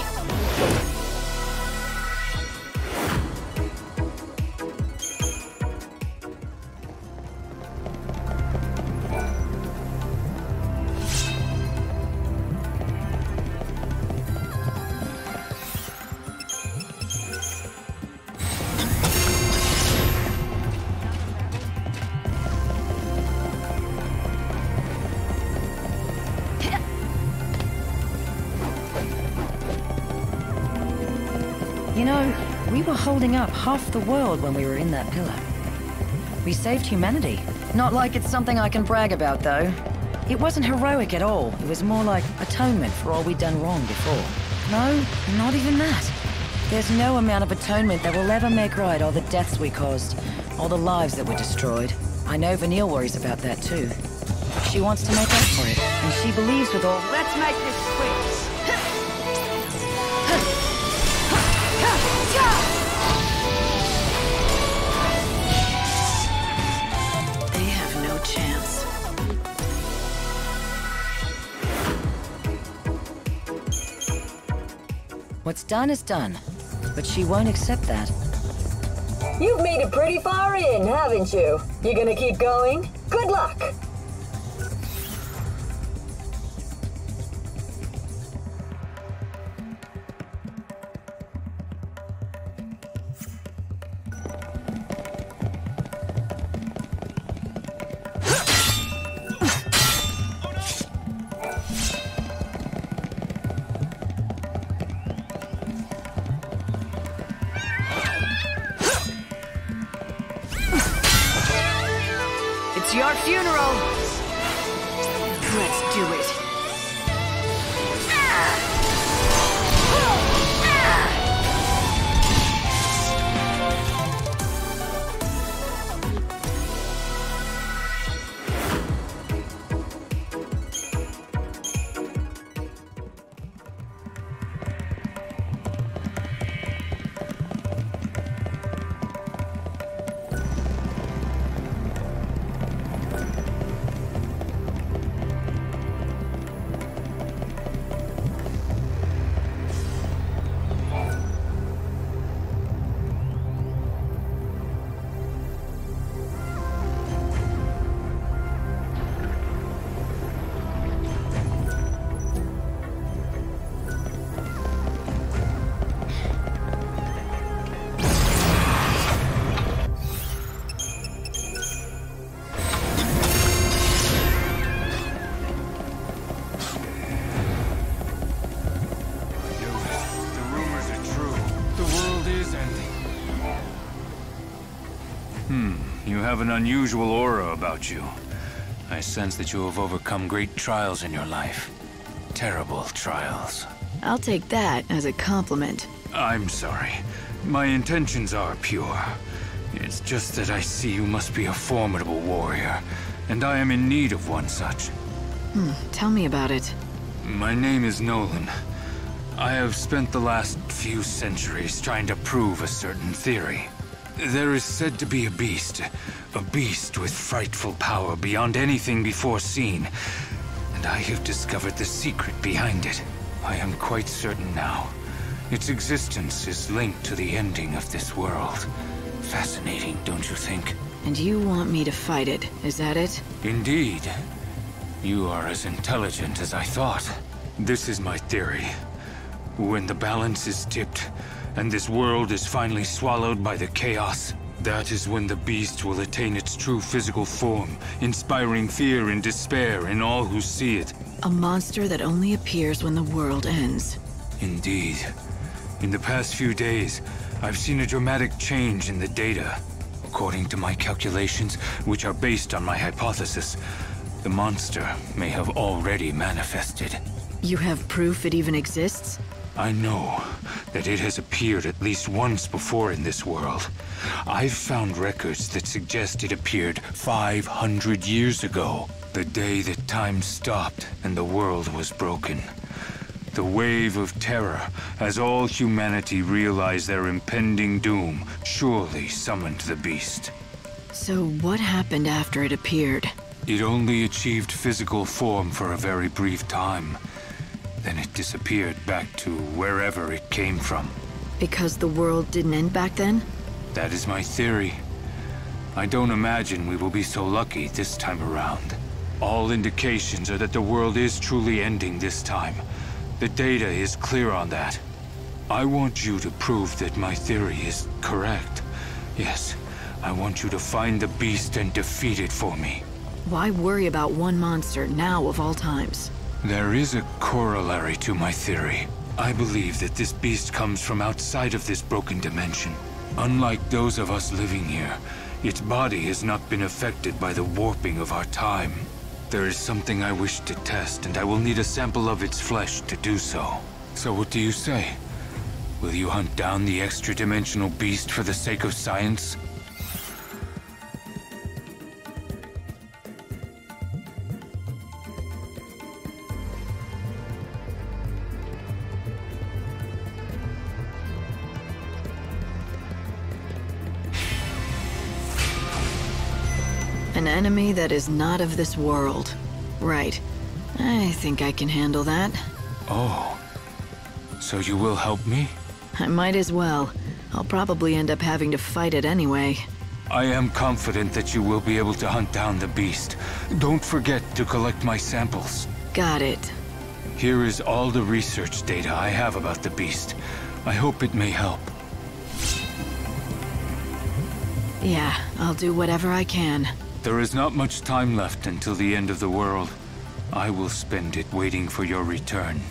[SPEAKER 4] You know, we were holding up half the world when we were in that pillar. We saved humanity. Not like it's something I can brag about, though. It wasn't heroic at all. It was more like atonement for all we'd done wrong before. No, not even that. There's no amount of atonement that will ever make right all the deaths we caused, all the lives that were destroyed. I know Vanille worries about that, too. She wants to make up for it, and she believes with all...
[SPEAKER 2] Let's make this quick. They have no chance.
[SPEAKER 4] What's done is done, but she won't accept that.
[SPEAKER 11] You've made it pretty far in, haven't you? You gonna keep going? Good luck!
[SPEAKER 2] It's your funeral. Let's do it.
[SPEAKER 12] You have an unusual aura about you. I sense that you have overcome great trials in your life. Terrible trials.
[SPEAKER 3] I'll take that as a compliment.
[SPEAKER 12] I'm sorry. My intentions are pure. It's just that I see you must be a formidable warrior, and I am in need of one such.
[SPEAKER 3] Tell me about it.
[SPEAKER 12] My name is Nolan. I have spent the last few centuries trying to prove a certain theory. There is said to be a beast with frightful power beyond anything before seen, and I have discovered the secret behind it. I am quite certain now. Its existence is linked to the ending of this world. Fascinating, don't you think?
[SPEAKER 3] And you want me to fight it, is that it?
[SPEAKER 12] Indeed. You are as intelligent as I thought. This is my theory. When the balance is tipped, and this world is finally swallowed by the chaos, that is when the beast will attain its true physical form, inspiring fear and despair in all who see it.
[SPEAKER 3] A monster that only appears when the world ends.
[SPEAKER 12] Indeed. In the past few days, I've seen a dramatic change in the data. According to my calculations, which are based on my hypothesis, the monster may have already manifested.
[SPEAKER 3] You have proof it even exists?
[SPEAKER 12] I know that it has appeared at least once before in this world. I've found records that suggest it appeared 500 years ago, the day that time stopped and the world was broken. The wave of terror, as all humanity realized their impending doom, surely summoned the beast.
[SPEAKER 3] So what happened after it appeared?
[SPEAKER 12] It only achieved physical form for a very brief time. Then it disappeared back to wherever it came from.
[SPEAKER 3] Because the world didn't end back then?
[SPEAKER 12] That is my theory. I don't imagine we will be so lucky this time around. All indications are that the world is truly ending this time. The data is clear on that. I want you to prove that my theory is correct. Yes, I want you to find the beast and defeat it for me.
[SPEAKER 3] Why worry about one monster now of all times?
[SPEAKER 12] There is a corollary to my theory. I believe that this beast comes from outside of this broken dimension. Unlike those of us living here, its body has not been affected by the warping of our time. There is something I wish to test, and I will need a sample of its flesh to do so. So what do you say? Will you hunt down the extra-dimensional beast for the sake of science?
[SPEAKER 3] An enemy that is not of this world. Right. I think I can handle that.
[SPEAKER 12] Oh. So you will help me?
[SPEAKER 3] I might as well. I'll probably end up having to fight it anyway.
[SPEAKER 12] I am confident that you will be able to hunt down the beast. Don't forget to collect my samples.
[SPEAKER 3] Got it.
[SPEAKER 12] Here is all the research data I have about the beast. I hope it may help.
[SPEAKER 3] Yeah, I'll do whatever I can.
[SPEAKER 12] There is not much time left until the end of the world. I will spend it waiting for your return.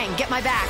[SPEAKER 13] Yang, get my back.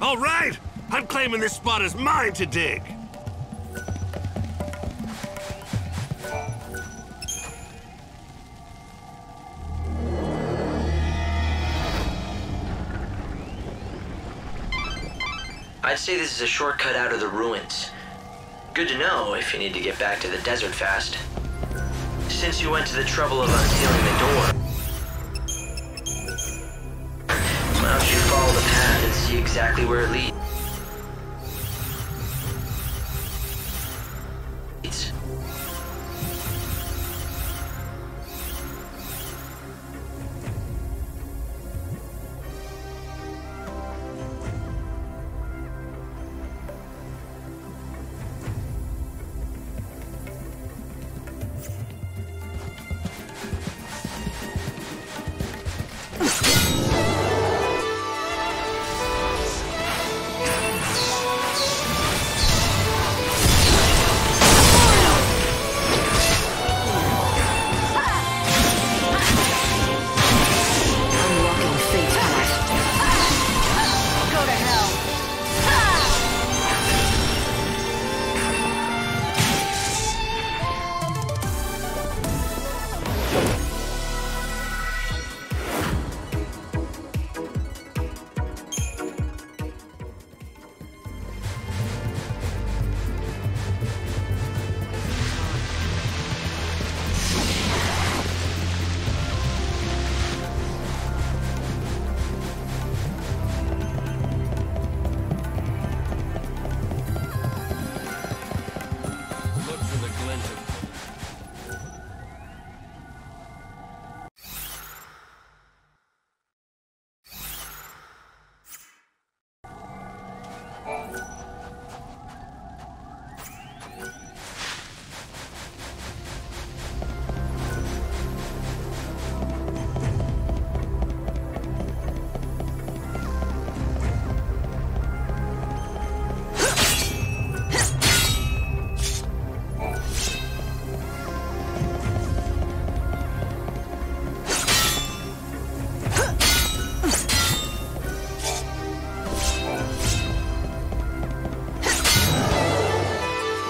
[SPEAKER 14] All right! I'm claiming this spot is mine to dig!
[SPEAKER 1] I'd say this is a shortcut out of the ruins. Good to know if you need to get back to the desert fast. Since you went to the trouble of unsealing the door, why don't you follow the path and see exactly where it leads?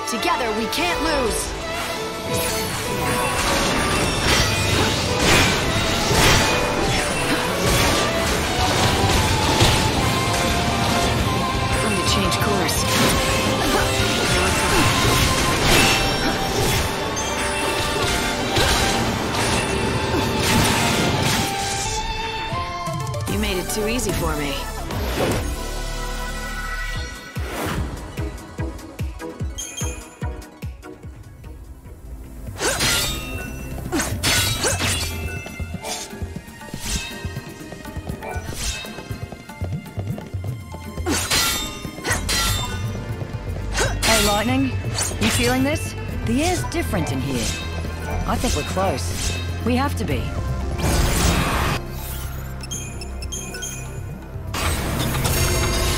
[SPEAKER 13] Together, we can't lose!
[SPEAKER 3] Time to change course. You made it too easy for me.
[SPEAKER 4] Lightning, you feeling this? The air's different in here. I think we're close. We have to be.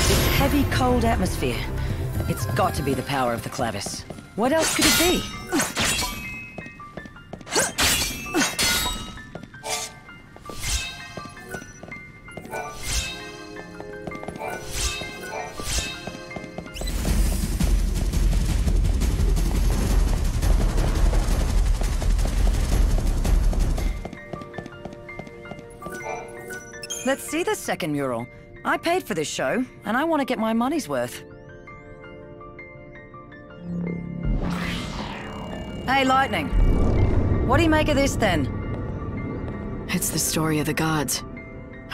[SPEAKER 4] This heavy, cold atmosphere. It's got to be the power of the Clavis. What else could it be? Let's see this second mural. I paid for this show, and I want to get my money's worth. Hey, Lightning. What do you make of this, then?
[SPEAKER 3] It's the story of the gods.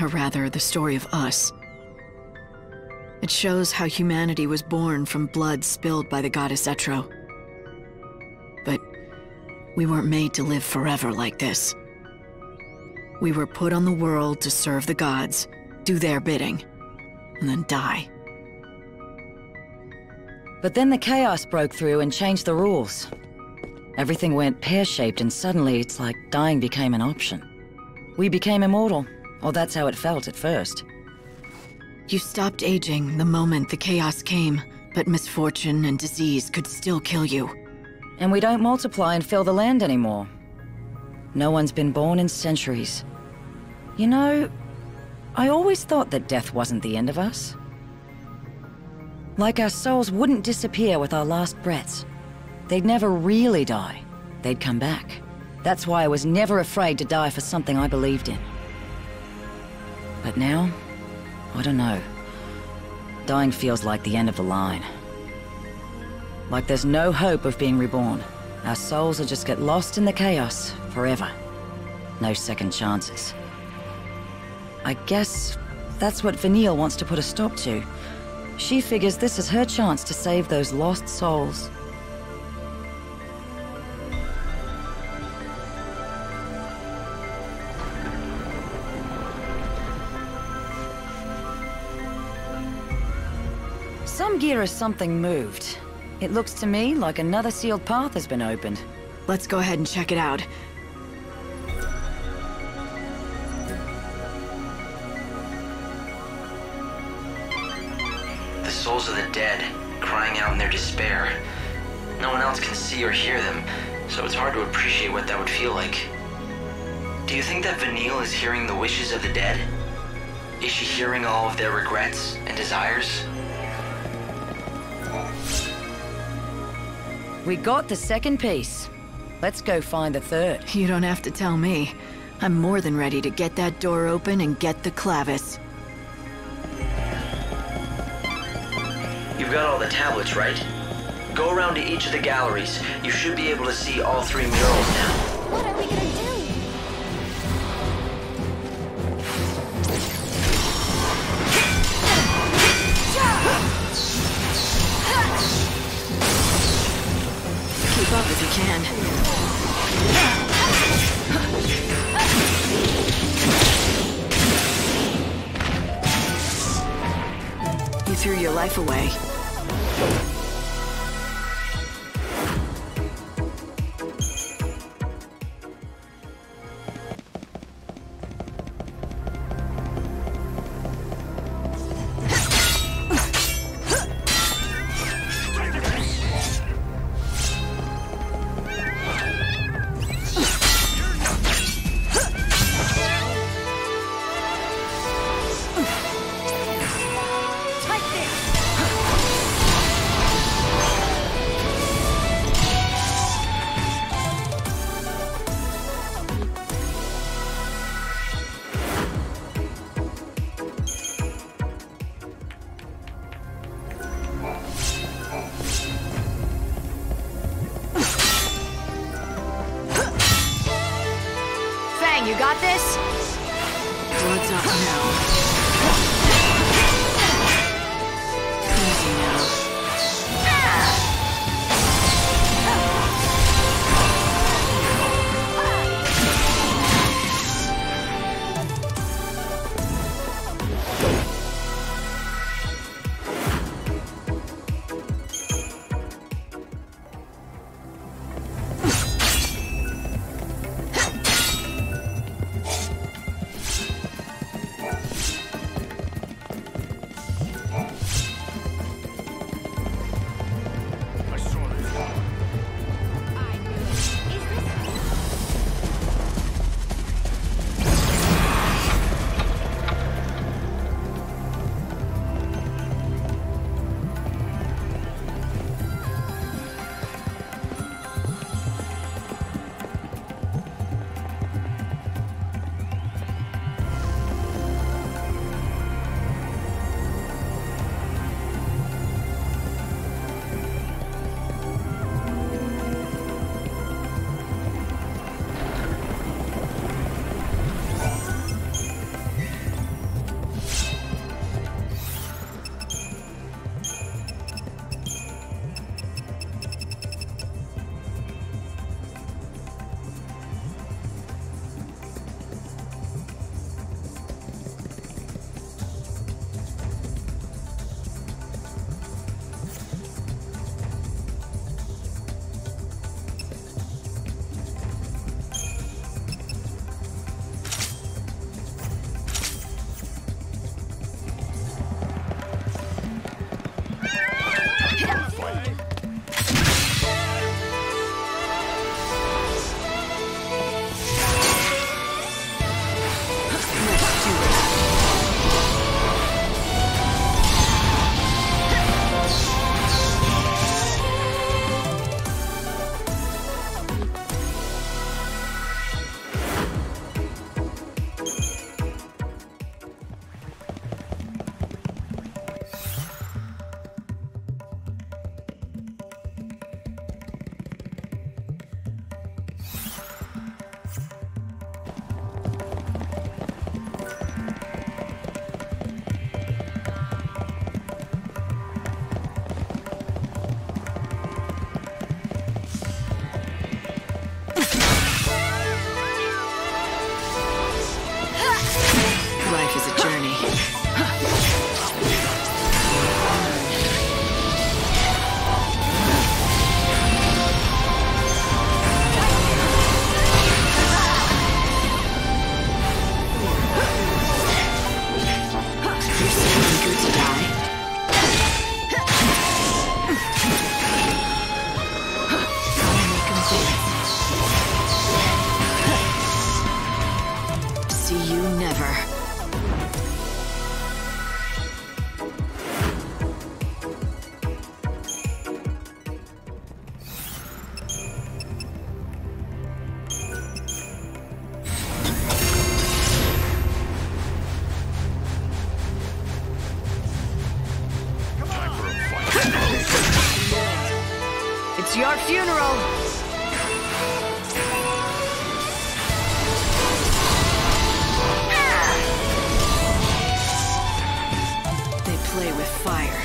[SPEAKER 3] Or rather, the story of us. It shows how humanity was born from blood spilled by the goddess Etro. But we weren't made to live forever like this. We were put on the world to serve the gods, do their bidding, and then die.
[SPEAKER 4] But then the chaos broke through and changed the rules. Everything went pear-shaped, and suddenly it's like dying became an option. We became immortal, or that's how it felt at first.
[SPEAKER 3] You stopped aging the moment the chaos came, but misfortune and disease could still kill you.
[SPEAKER 4] And we don't multiply and fill the land anymore. No one's been born in centuries. You know, I always thought that death wasn't the end of us. Like our souls wouldn't disappear with our last breaths. They'd never really die. They'd come back. That's why I was never afraid to die for something I believed in. But now, I don't know. Dying feels like the end of the line. Like there's no hope of being reborn. Our souls will just get lost in the chaos forever. No second chances. I guess that's what Vanille wants to put a stop to. She figures this is her chance to save those lost souls. Some gear or something moved. It looks to me like another sealed path has been opened.
[SPEAKER 3] Let's go ahead and check it out.
[SPEAKER 1] The souls of the dead, crying out in their despair. No one else can see or hear them, so it's hard to appreciate what that would feel like. Do you think that Vanille is hearing the wishes of the dead? Is she hearing all of their regrets and desires?
[SPEAKER 4] We got the second piece. Let's go find the third.
[SPEAKER 3] You don't have to tell me. I'm more than ready to get that door open and get the clavis.
[SPEAKER 1] You've got all the tablets, right? Go around to each of the galleries. You should be able to see all 3 murals now.
[SPEAKER 10] What are we gonna do?
[SPEAKER 3] Keep up if you can. You threw your life away.
[SPEAKER 13] You got this?
[SPEAKER 3] Blood's up now. Easy now.
[SPEAKER 4] It's your funeral.
[SPEAKER 3] They play with fire.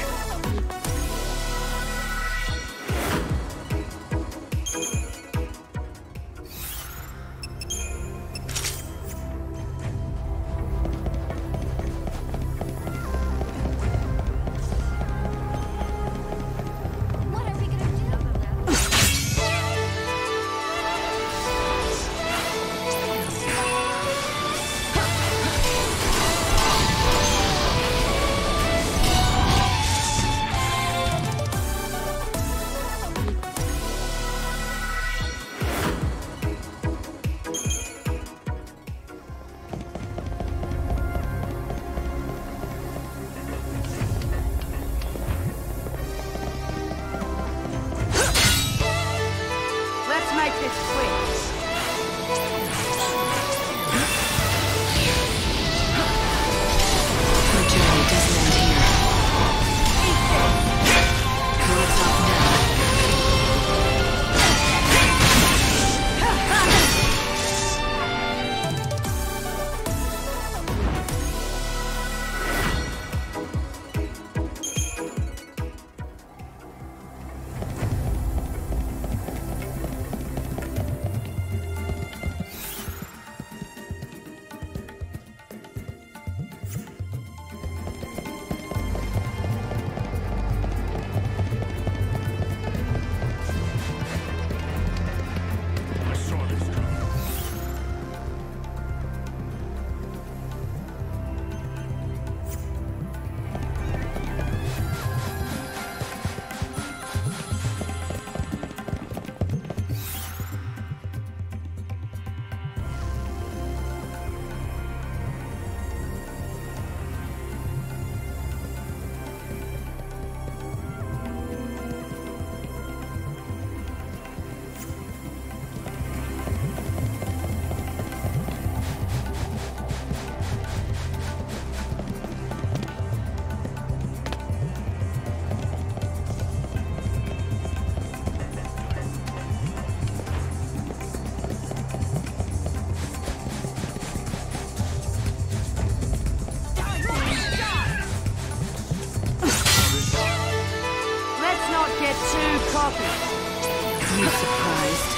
[SPEAKER 3] You surprised?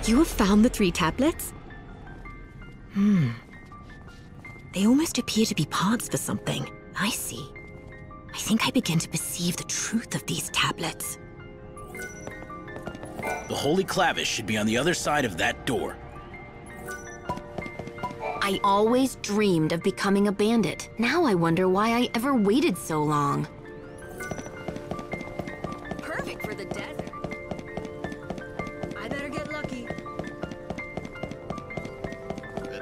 [SPEAKER 15] You have found the 3 tablets? They almost appear to be parts for something. I see. I think I begin to perceive the truth of these tablets.
[SPEAKER 16] The Holy Clavish should be on the other side of that door.
[SPEAKER 15] I always dreamed of becoming a bandit. Now I wonder why I ever waited so long.
[SPEAKER 13] Perfect for the desert. I better get lucky.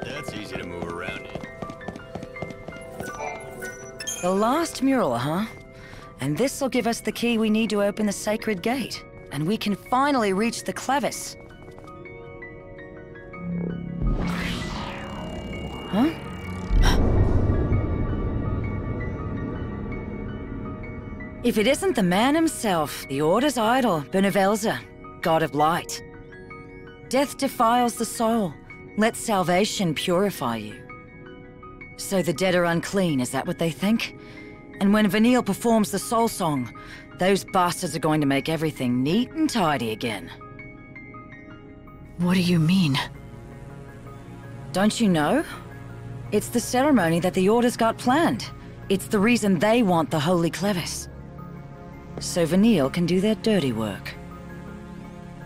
[SPEAKER 16] That's easy to move around in.
[SPEAKER 4] The last mural, huh? And this'll give us the key we need to open the sacred gate. And we can finally reach the Clevis. Huh? If it isn't the man himself, the Order's idol, Benevelza, god of light. Death defiles the soul. Let salvation purify you. So the dead are unclean, is that what they think? And when Vanille performs the soul song, those bastards are going to make everything neat and tidy again.
[SPEAKER 3] What do you mean?
[SPEAKER 4] Don't you know? It's the ceremony that the Order's got planned. It's the reason they want the Holy Clevis. So Vanille can do their dirty work.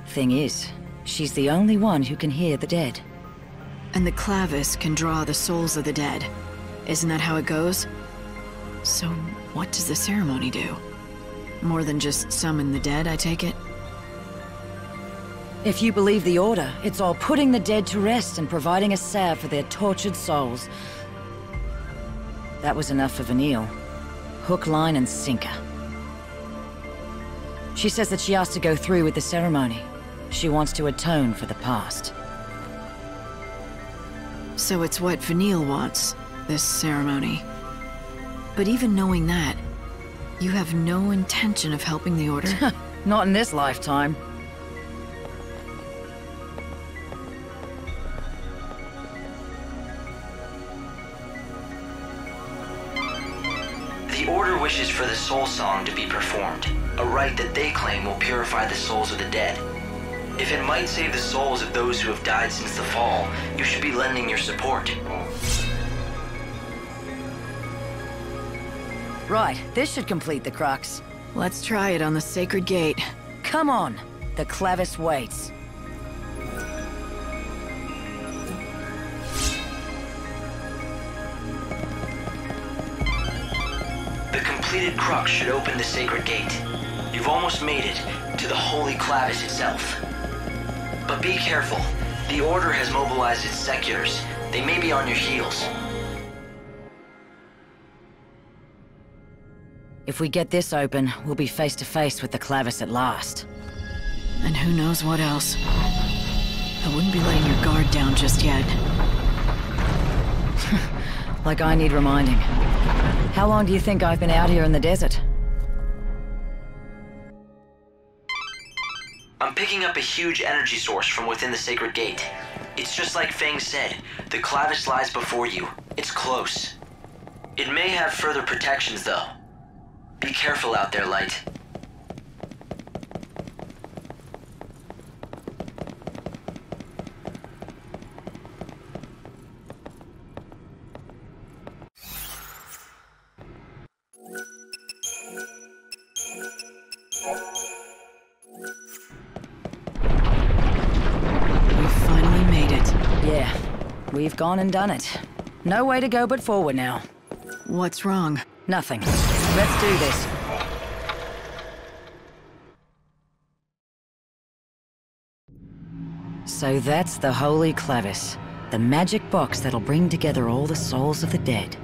[SPEAKER 4] Thing is, she's the only one who can hear the dead.
[SPEAKER 3] And the Clavis can draw the souls of the dead. Isn't that how it goes? So, what does the ceremony do? More than just summon the dead, I take it?
[SPEAKER 4] If you believe the Order, it's all putting the dead to rest and providing a salve for their tortured souls. That was enough for Vanille. Hook, line, and sinker. She says that she has to go through with the ceremony. She wants to atone for the past.
[SPEAKER 3] So it's what Vanille wants, this ceremony. But even knowing that, you have no intention of helping the Order?
[SPEAKER 4] Not in this lifetime.
[SPEAKER 1] The Order wishes for the soul song to be performed, a rite that they claim will purify the souls of the dead. If it might save the souls of those who have died since the fall, you should be lending your support.
[SPEAKER 4] Right, this should complete the crux.
[SPEAKER 3] Let's try it on the sacred gate.
[SPEAKER 4] Come on, the Clavis waits.
[SPEAKER 1] The completed crux should open the sacred gate. You've almost made it to the Holy Clavis itself. But be careful. The Order has mobilized its seculars. They may be on your heels.
[SPEAKER 4] If we get this open, we'll be face to face with the Clavis at last.
[SPEAKER 3] And who knows what else. I wouldn't be letting your guard down just yet.
[SPEAKER 4] Like I need reminding. How long do you think I've been out here in the desert?
[SPEAKER 1] I'm picking up a huge energy source from within the sacred gate. It's just like Feng said, the Clavis lies before you. It's close. It may have further protections, though. Be careful out there, Light.
[SPEAKER 4] We've gone and done it. No way to go but forward now.
[SPEAKER 3] What's wrong?
[SPEAKER 4] Nothing. Let's do this. So that's the Holy Clavis, the magic box that'll bring together all the souls of the dead.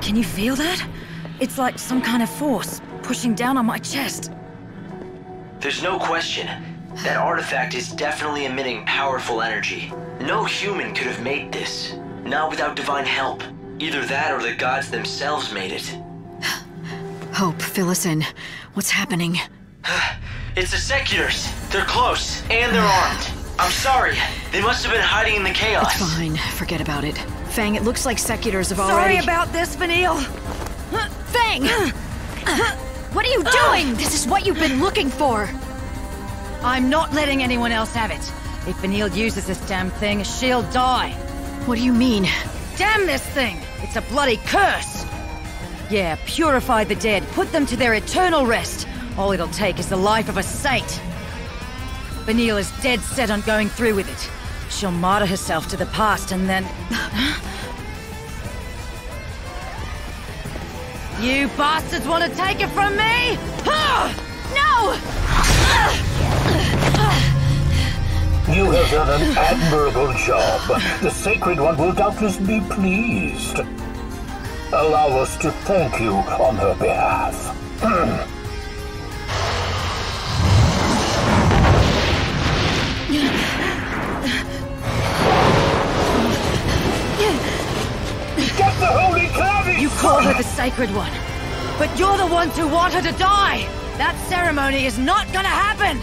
[SPEAKER 4] Can you feel that? It's like some kind of force pushing down on my chest.
[SPEAKER 1] There's no question. That artifact is definitely emitting powerful energy. No human could have made this. Not without divine help. Either that or the gods themselves made it.
[SPEAKER 3] Hope, fill us in. What's happening?
[SPEAKER 1] It's the seculars. They're close, and they're armed. I'm sorry. They must have been hiding in the chaos.
[SPEAKER 3] It's fine. Forget about it. Fang, it looks like seculars have already...
[SPEAKER 4] Sorry about this, Vanille!
[SPEAKER 15] Fang! What are you doing? This is what you've been looking for!
[SPEAKER 4] I'm not letting anyone else have it. If Vanille uses this damn thing, she'll die.
[SPEAKER 3] What do you mean?
[SPEAKER 4] Damn this thing! It's a bloody curse! Yeah, purify the dead, put them to their eternal rest. All it'll take is the life of a saint. Vanille is dead set on going through with it. She'll martyr herself to the past and then... You bastards want to take it from me?
[SPEAKER 15] No!
[SPEAKER 5] have done an admirable job. The Sacred One will doubtless be pleased. Allow us to thank you on her behalf. Get the Holy Clavis!
[SPEAKER 17] You call her the Sacred One, but you're the ones who want her to die! That ceremony is not gonna happen!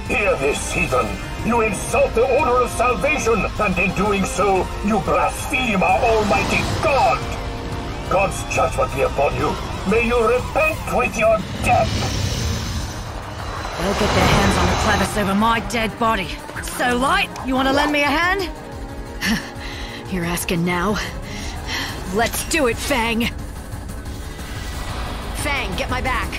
[SPEAKER 5] Hear this, heathen! You insult the Order of Salvation, and in doing so, you blaspheme our Almighty God! God's judgment be upon you. May you repent with your death!
[SPEAKER 17] They'll get their hands on the Clavis over my dead body. So, Light, you want to lend me a hand?
[SPEAKER 3] You're asking now? Let's do it, Fang! Fang, get my back!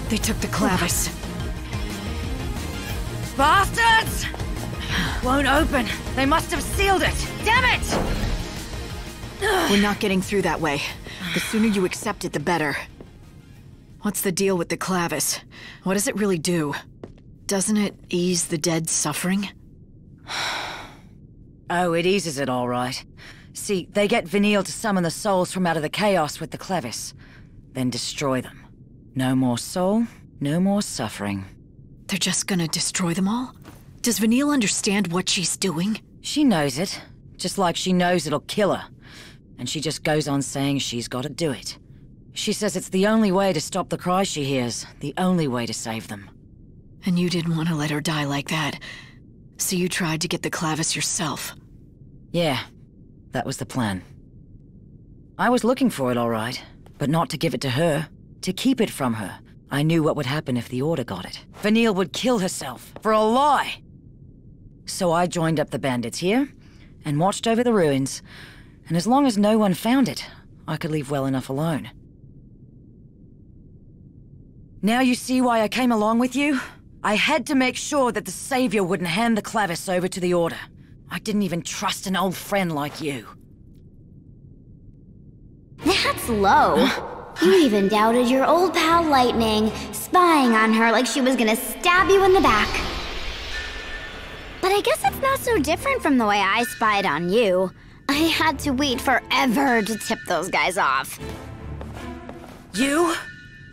[SPEAKER 3] They took the clavis.
[SPEAKER 17] Bastards! Won't open. They must have sealed it. Damn it!
[SPEAKER 3] We're not getting through that way. The sooner you accept it, the better. What's the deal with the clavis? What does it really do? Doesn't it ease the dead's suffering?
[SPEAKER 17] Oh, it eases it all right. See, they get Vanille to summon the souls from out of the chaos with the clavis, then destroy them. No more soul, no more suffering.
[SPEAKER 3] They're just gonna destroy them all? Does Vanille understand what she's doing?
[SPEAKER 17] She knows it, just like she knows it'll kill her. And she just goes on saying she's gotta do it. She says it's the only way to stop the cries she hears, the only way to save them.
[SPEAKER 3] And you didn't want to let her die like that. So you tried to get the clavis yourself.
[SPEAKER 17] Yeah, that was the plan. I was looking for it all right, but not to give it to her, to keep it from her. I knew what would happen if the Order got it. Vanille would kill herself, for a lie! So I joined up the bandits here, and watched over the ruins, and as long as no one found it, I could leave well enough alone. Now you see why I came along with you? I had to make sure that the Savior wouldn't hand the clavis over to the Order. I didn't even trust an old friend like you.
[SPEAKER 10] That's low. You even doubted your old pal Lightning, spying on her like she was gonna stab you in the back. But I guess it's not so different from the way I spied on you. I had to wait forever to tip those guys off.
[SPEAKER 17] You?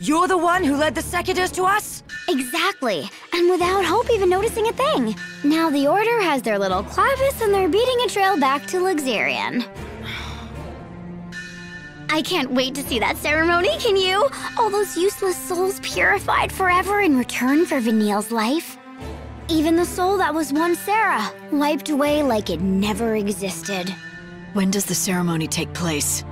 [SPEAKER 17] You're the one who led the Secuitors to us?
[SPEAKER 10] Exactly, and without Hope even noticing a thing. Now the Order has their little clavis and they're beating a trail back to XIII. I can't wait to see that ceremony, can you? All those useless souls purified forever in return for Vanille's life. Even the soul that was once Sarah, wiped away like it never existed.
[SPEAKER 3] When does the ceremony take place?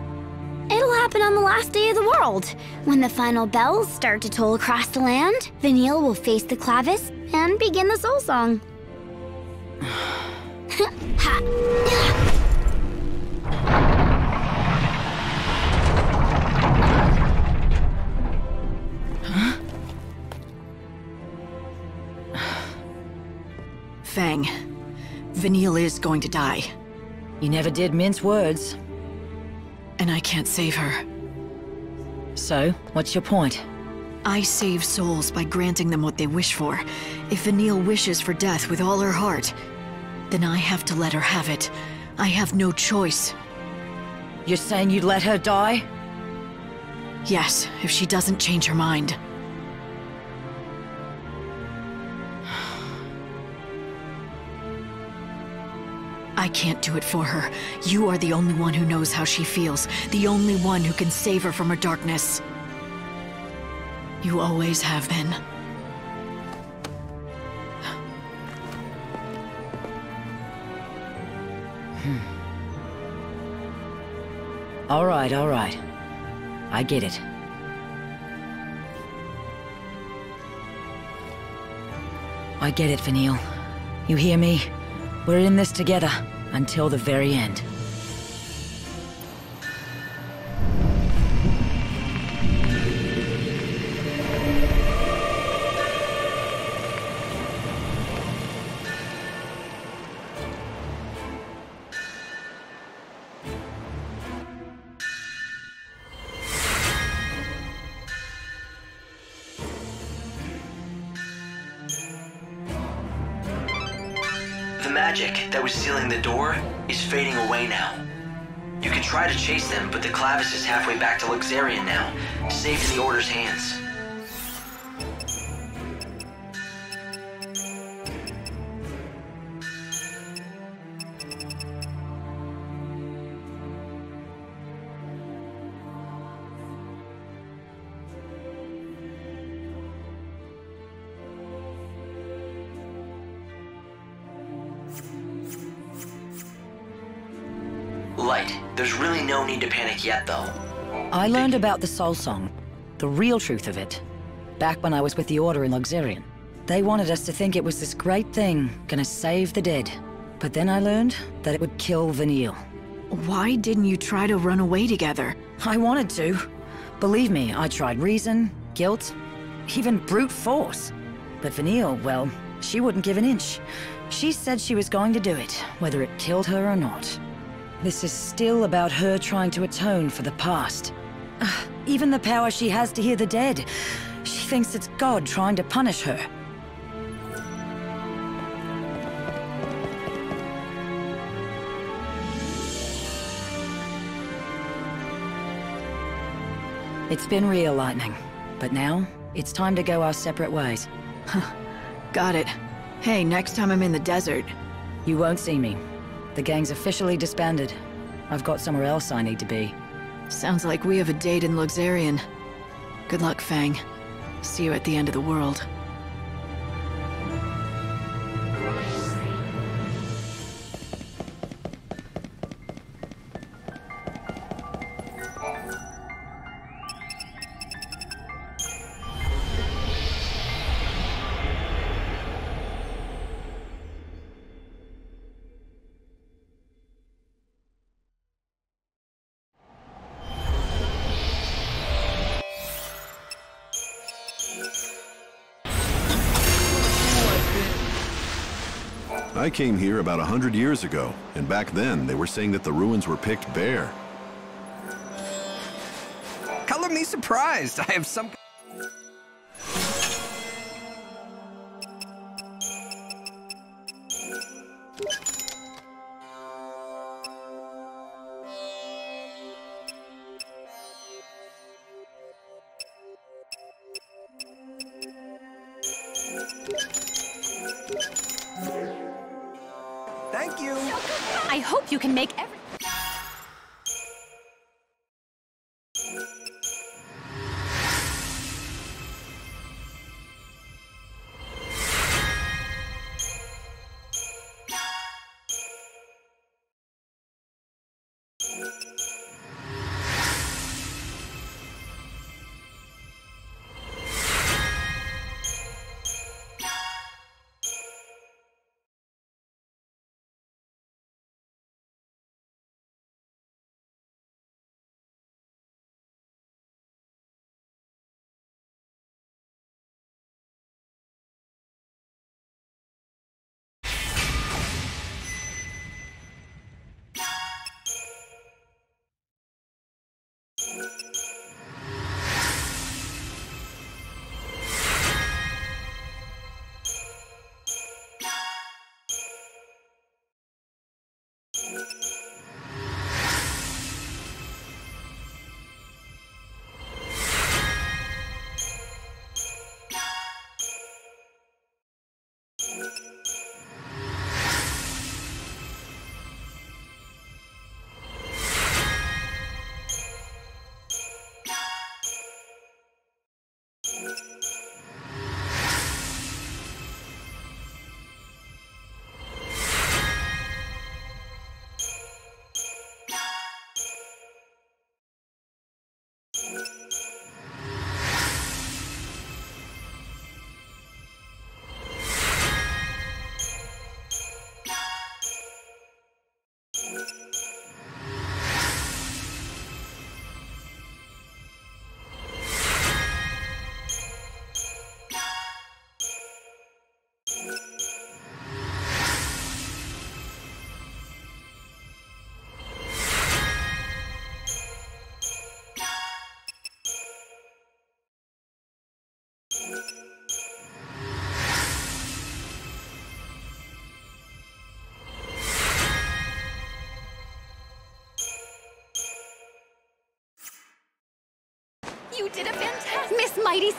[SPEAKER 10] It'll happen on the last day of the world. When the final bells start to toll across the land, Vanille will face the clavis and begin the soul song.
[SPEAKER 3] Fang, Vanille is going to die.
[SPEAKER 17] You never did mince words.
[SPEAKER 3] And I can't save her.
[SPEAKER 17] So, what's your point?
[SPEAKER 3] I save souls by granting them what they wish for. If Vanille wishes for death with all her heart, then I have to let her have it. I have no choice.
[SPEAKER 17] You're saying you'd let her die?
[SPEAKER 3] Yes, if she doesn't change her mind. I can't do it for her. You are the only one who knows how she feels. The only one who can save her from her darkness. You always have been.
[SPEAKER 17] All right, all right. I get it. I get it, Vanille. You hear me? We're in this together, until the very end.
[SPEAKER 1] The magic that was sealing the door is fading away now. You can try to chase them, but the clavis is halfway back to XIII now, safe in the Order's hands. Light, there's really no need to panic yet, though.
[SPEAKER 17] I learned about the Soul Song, the real truth of it, back when I was with the Order in XIII. They wanted us to think it was this great thing, gonna save the dead. But then I learned that it would kill Vanille.
[SPEAKER 3] Why didn't you try to run away together?
[SPEAKER 17] I wanted to. Believe me, I tried reason, guilt, even brute force. But Vanille, well, she wouldn't give an inch. She said she was going to do it, whether it killed her or not. This is still about her trying to atone for the past. Even the power she has to hear the dead, she thinks it's God trying to punish her. It's been real, Lightning. But now, it's time to go our separate ways.
[SPEAKER 3] Got it. Hey, next time I'm in the desert...
[SPEAKER 17] You won't see me. The gang's officially disbanded. I've got somewhere else I need to be.
[SPEAKER 3] Sounds like we have a date in Luxarian. Good luck, Fang. See you at the end of the world.
[SPEAKER 18] I came here about 100 years ago, and back then they were saying that the ruins were picked bare.
[SPEAKER 19] Color me surprised. I have some... Thank you.
[SPEAKER 15] I hope you can make every... You did a fantastic... Miss Mighty...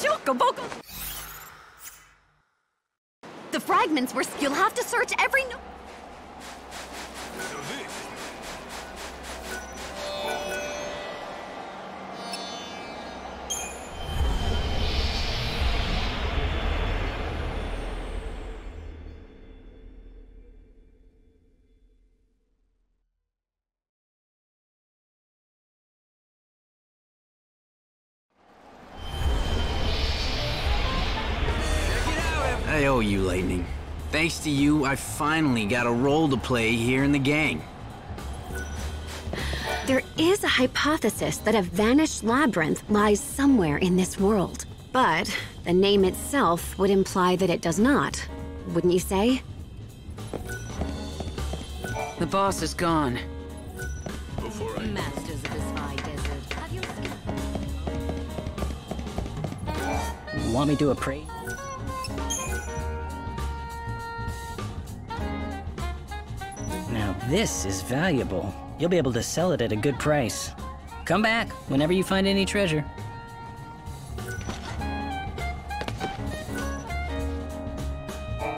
[SPEAKER 15] Chocoboko!
[SPEAKER 20] The fragments were... You'll have to search every no...
[SPEAKER 9] I owe you, Lightning. Thanks to you, I finally got a role to play here in the gang.
[SPEAKER 20] There is a hypothesis that a vanished labyrinth lies somewhere in this world. But the name itself would imply that it does not. Wouldn't you say?
[SPEAKER 17] The boss is gone.
[SPEAKER 20] Masters of this high desert. Have you...
[SPEAKER 21] Want me to appraise? Now this is valuable. You'll be able to sell it at a good price. Come back whenever you find any treasure.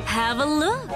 [SPEAKER 20] Have a look.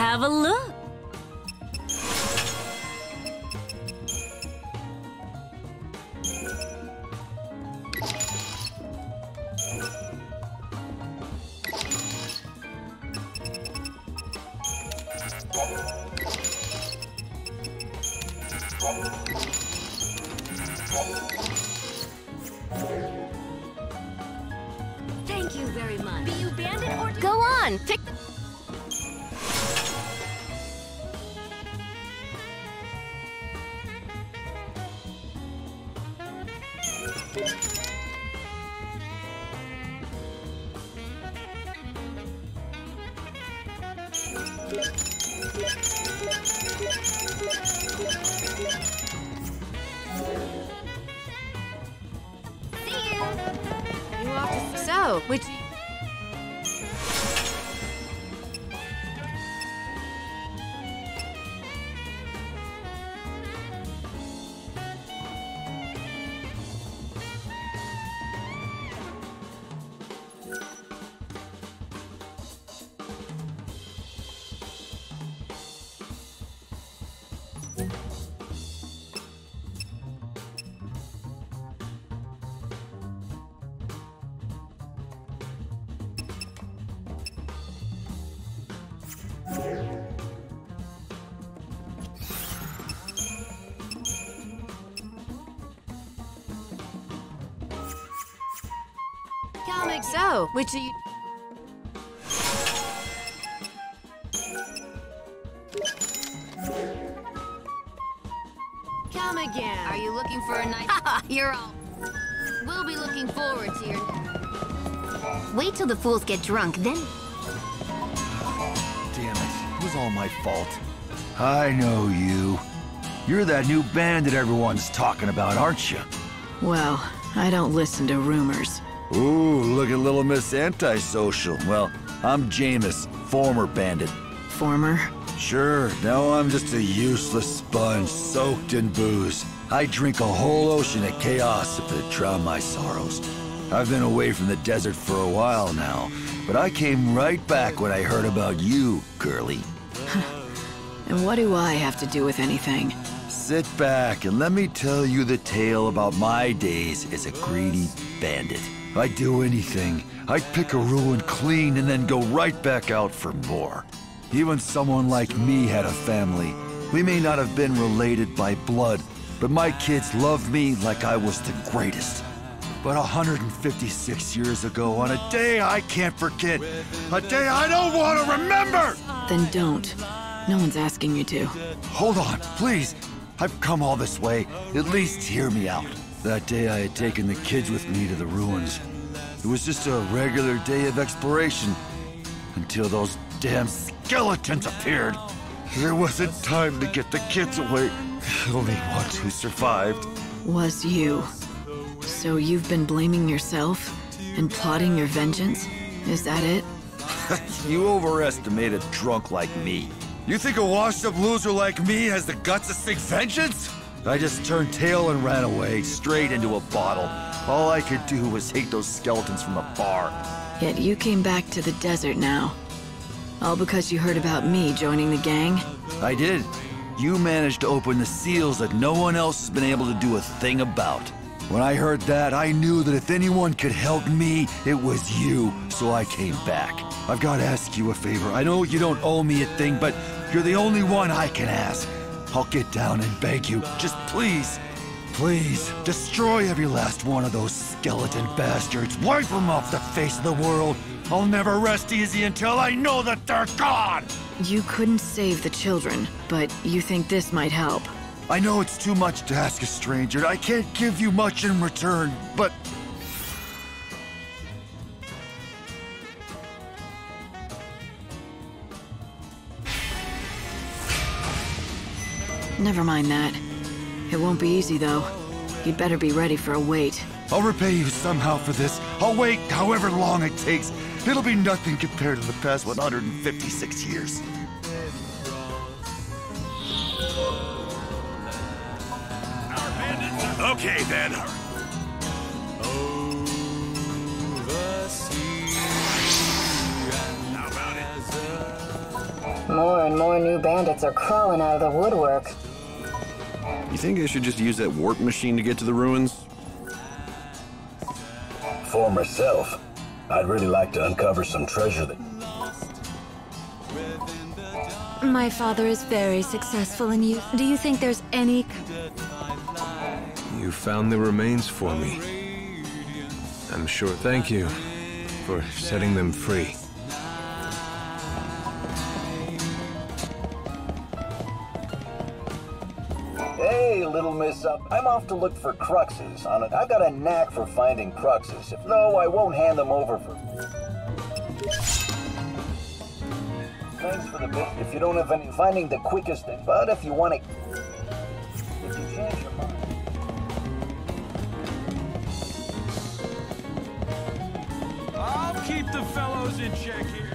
[SPEAKER 13] have a look.
[SPEAKER 20] Thank you very much. Be you bandit or go on? Take the So, which... Comic so, which are you... Come again. Are you looking for a nice... You're all... We'll be looking forward to your... Wait till the fools get drunk, then...
[SPEAKER 6] Damn it, it was all my fault. I know you. You're that new bandit everyone's talking about, aren't you?
[SPEAKER 3] Well, I don't listen to rumors.
[SPEAKER 6] Ooh, look at little Miss Antisocial. Well, I'm Jameis, former bandit.
[SPEAKER 3] Former?
[SPEAKER 6] Sure, now I'm just a useless sponge soaked in booze. I drink a whole ocean of chaos if it drown my sorrows. I've been away from the desert for a while now, but I came right back when I heard about you, girlie.
[SPEAKER 3] And what do I have to do with anything?
[SPEAKER 6] Sit back and let me tell you the tale about my days as a greedy bandit. I'd do anything. I'd pick a ruin clean and then go right back out for more. Even someone like me had a family. We may not have been related by blood, but my kids loved me like I was the greatest. But 156 years ago, on a day I can't forget, a day I don't want to remember!
[SPEAKER 3] Then don't. No one's asking you to.
[SPEAKER 6] Hold on, please. I've come all this way. At least hear me out. That day I had taken the kids with me to the ruins. It was just a regular day of exploration until those damn skeletons appeared. There wasn't time to get the kids away. The only ones who survived
[SPEAKER 3] Was you. So you've been blaming yourself and plotting your vengeance? Is that it?
[SPEAKER 6] You overestimate a drunk like me. You think a washed-up loser like me has the guts to seek vengeance? I just turned tail and ran away, straight into a bottle. All I could do was hate those skeletons from afar.
[SPEAKER 3] Yet you came back to the desert now. All because you heard about me joining the gang?
[SPEAKER 6] I did. You managed to open the seals that no one else has been able to do a thing about. When I heard that, I knew that if anyone could help me, it was you, so I came back. I've got to ask you a favor. I know you don't owe me a thing, but you're the only one I can ask. I'll get down and beg you. Just please, please, destroy every last one of those skeleton bastards. Wipe them off the face of the world. I'll never rest easy until I know that they're gone!
[SPEAKER 3] You couldn't save the children, but you think this might help.
[SPEAKER 6] I know it's too much to ask a stranger. I can't give you much in return, but...
[SPEAKER 3] Never mind that. It won't be easy, though. You'd better be ready for a wait.
[SPEAKER 6] I'll repay you somehow for this. I'll wait however long it takes. It'll be nothing compared to the past 156 years.
[SPEAKER 14] Okay, then.
[SPEAKER 11] More and more new bandits are crawling out of the woodwork.
[SPEAKER 18] You think I should just use that warp machine to get to the ruins?
[SPEAKER 5] For myself, I'd really like to uncover some treasure that...
[SPEAKER 7] My father is very successful in youth. Do you think there's any...
[SPEAKER 8] You found the remains for me. I'm sure. Thank you for setting them free.
[SPEAKER 5] Hey, little miss, I'm off to look for cruxes on it. I've got a knack for finding cruxes. If no, I won't hand them over for... Thanks for the bit. If you don't have any... Finding the quickest thing, but if you want to... If you change your mind...
[SPEAKER 22] I'll keep the fellows in check here.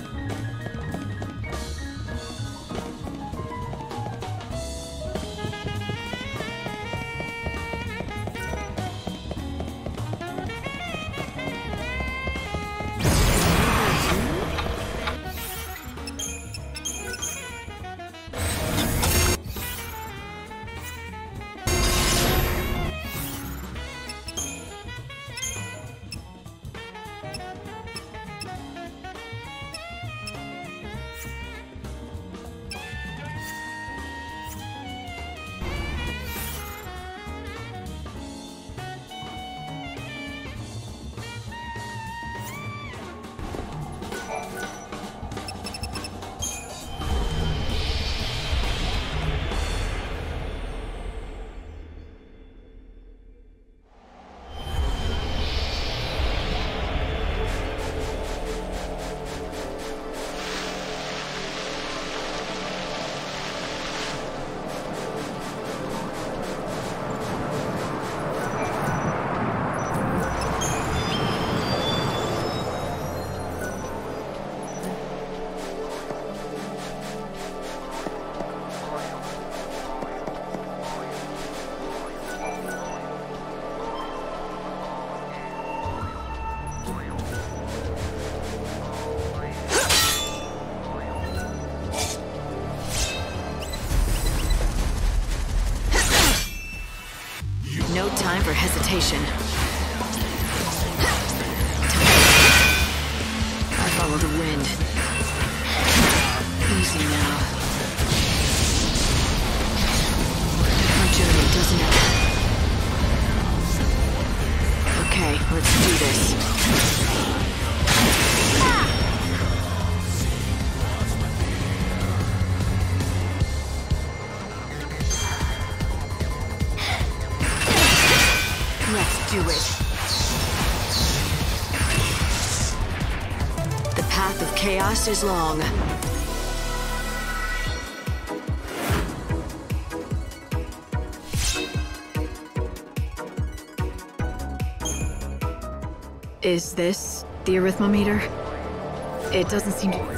[SPEAKER 3] No time for hesitation. I follow the wind. Easy now. Our journey doesn't end. Okay, let's do this. Let's do it. The path of chaos is long. Is this the arithmometer? It doesn't seem to...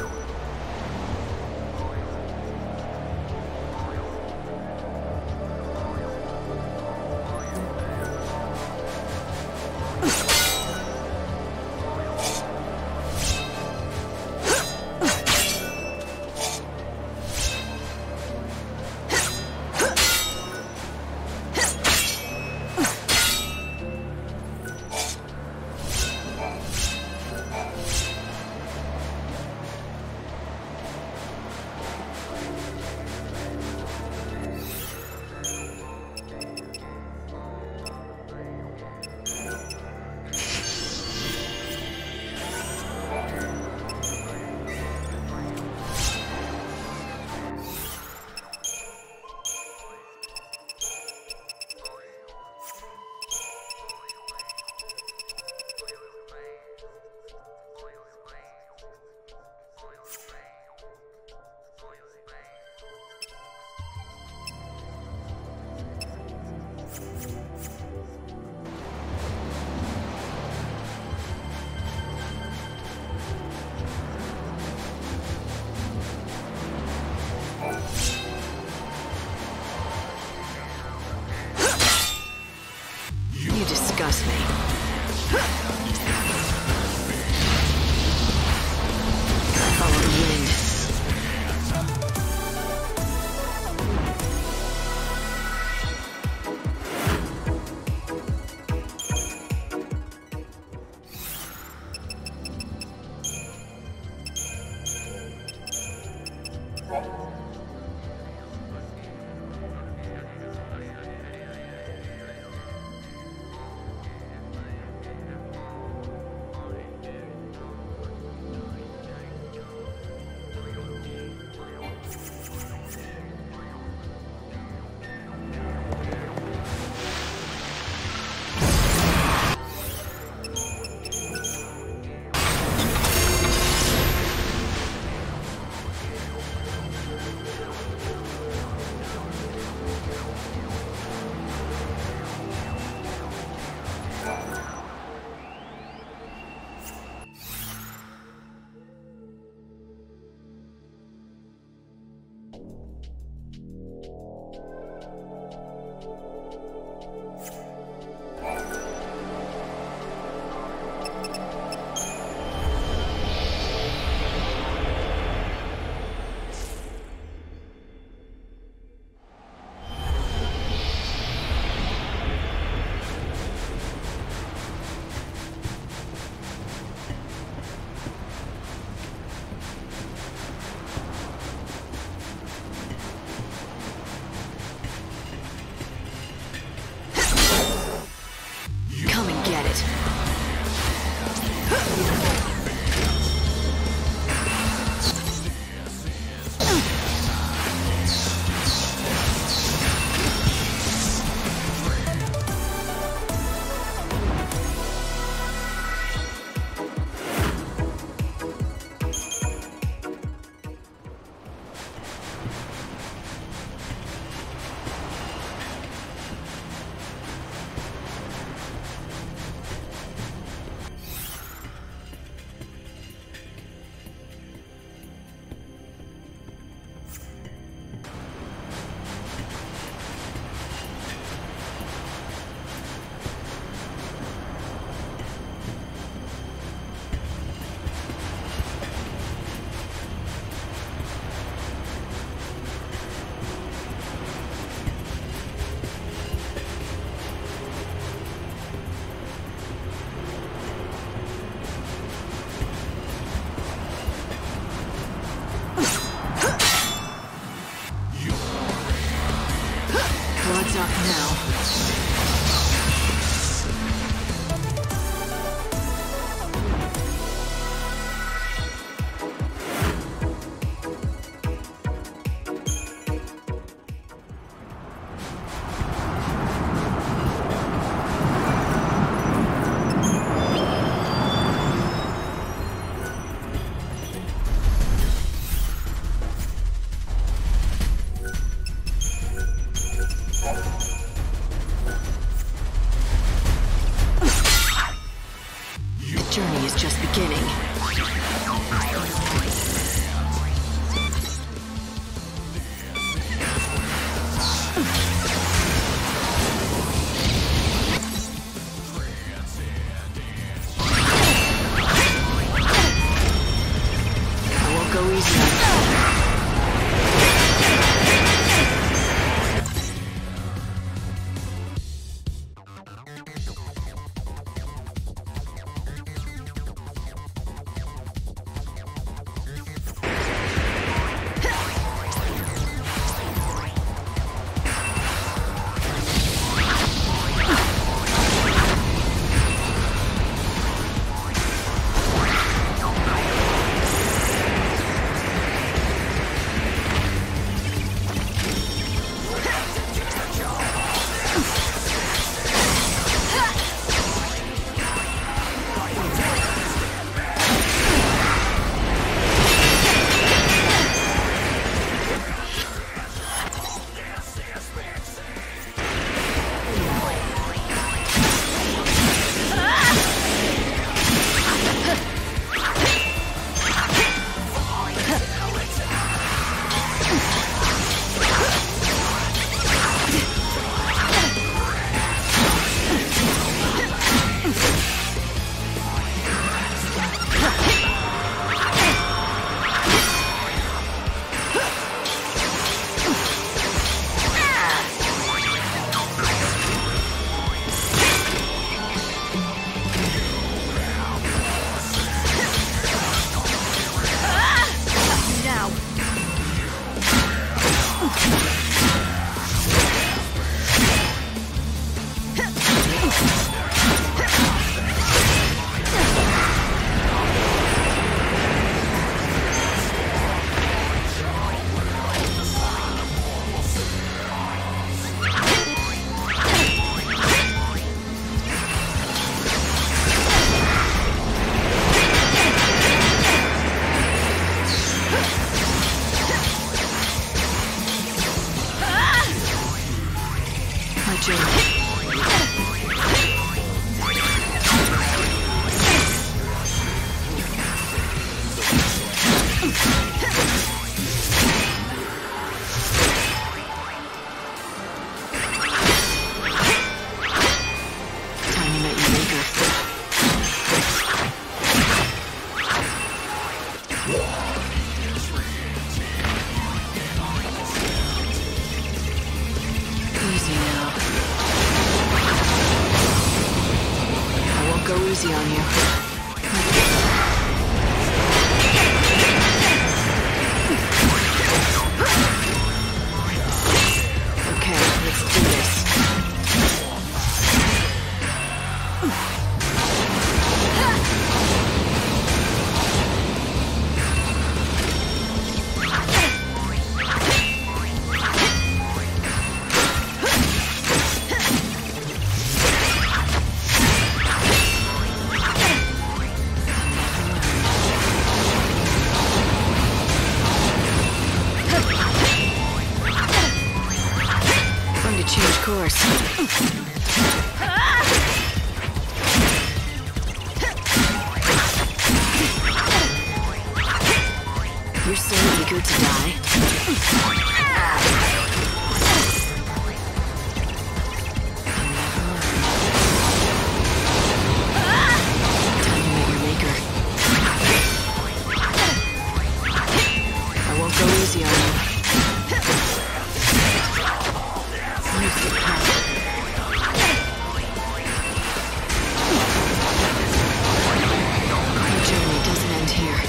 [SPEAKER 3] Easy now. I won't go easy on you. Okay, let's do this. Change course. You're so eager to die. Time to meet your maker. I won't go easy on you. The journey doesn't end here.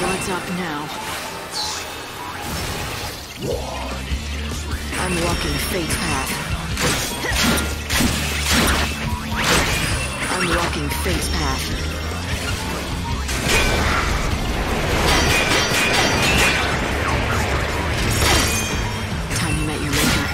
[SPEAKER 3] What's up now? I'm walking fate's path. I'm walking fate's path. Time you met your maker.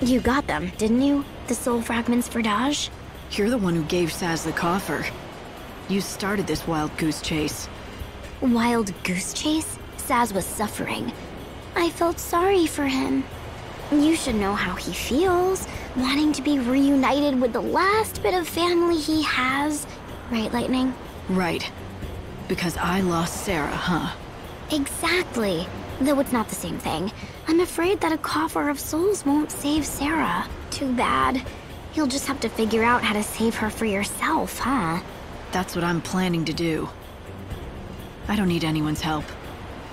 [SPEAKER 10] You got them, didn't you? The soul fragments for Daj?
[SPEAKER 3] You're the one who gave Sazh the coffer. You started this wild goose chase.
[SPEAKER 10] Wild goose chase? Sazh was suffering. I felt sorry for him. You should know how he feels, wanting to be reunited with the last bit of family he has. Right, Lightning?
[SPEAKER 3] Right. Because I lost Sarah, huh?
[SPEAKER 10] Exactly. Though it's not the same thing. I'm afraid that a coffer of souls won't save Sarah. Too bad. You'll just have to figure out how to save her for yourself, huh?
[SPEAKER 3] That's what I'm planning to do. I don't need anyone's help.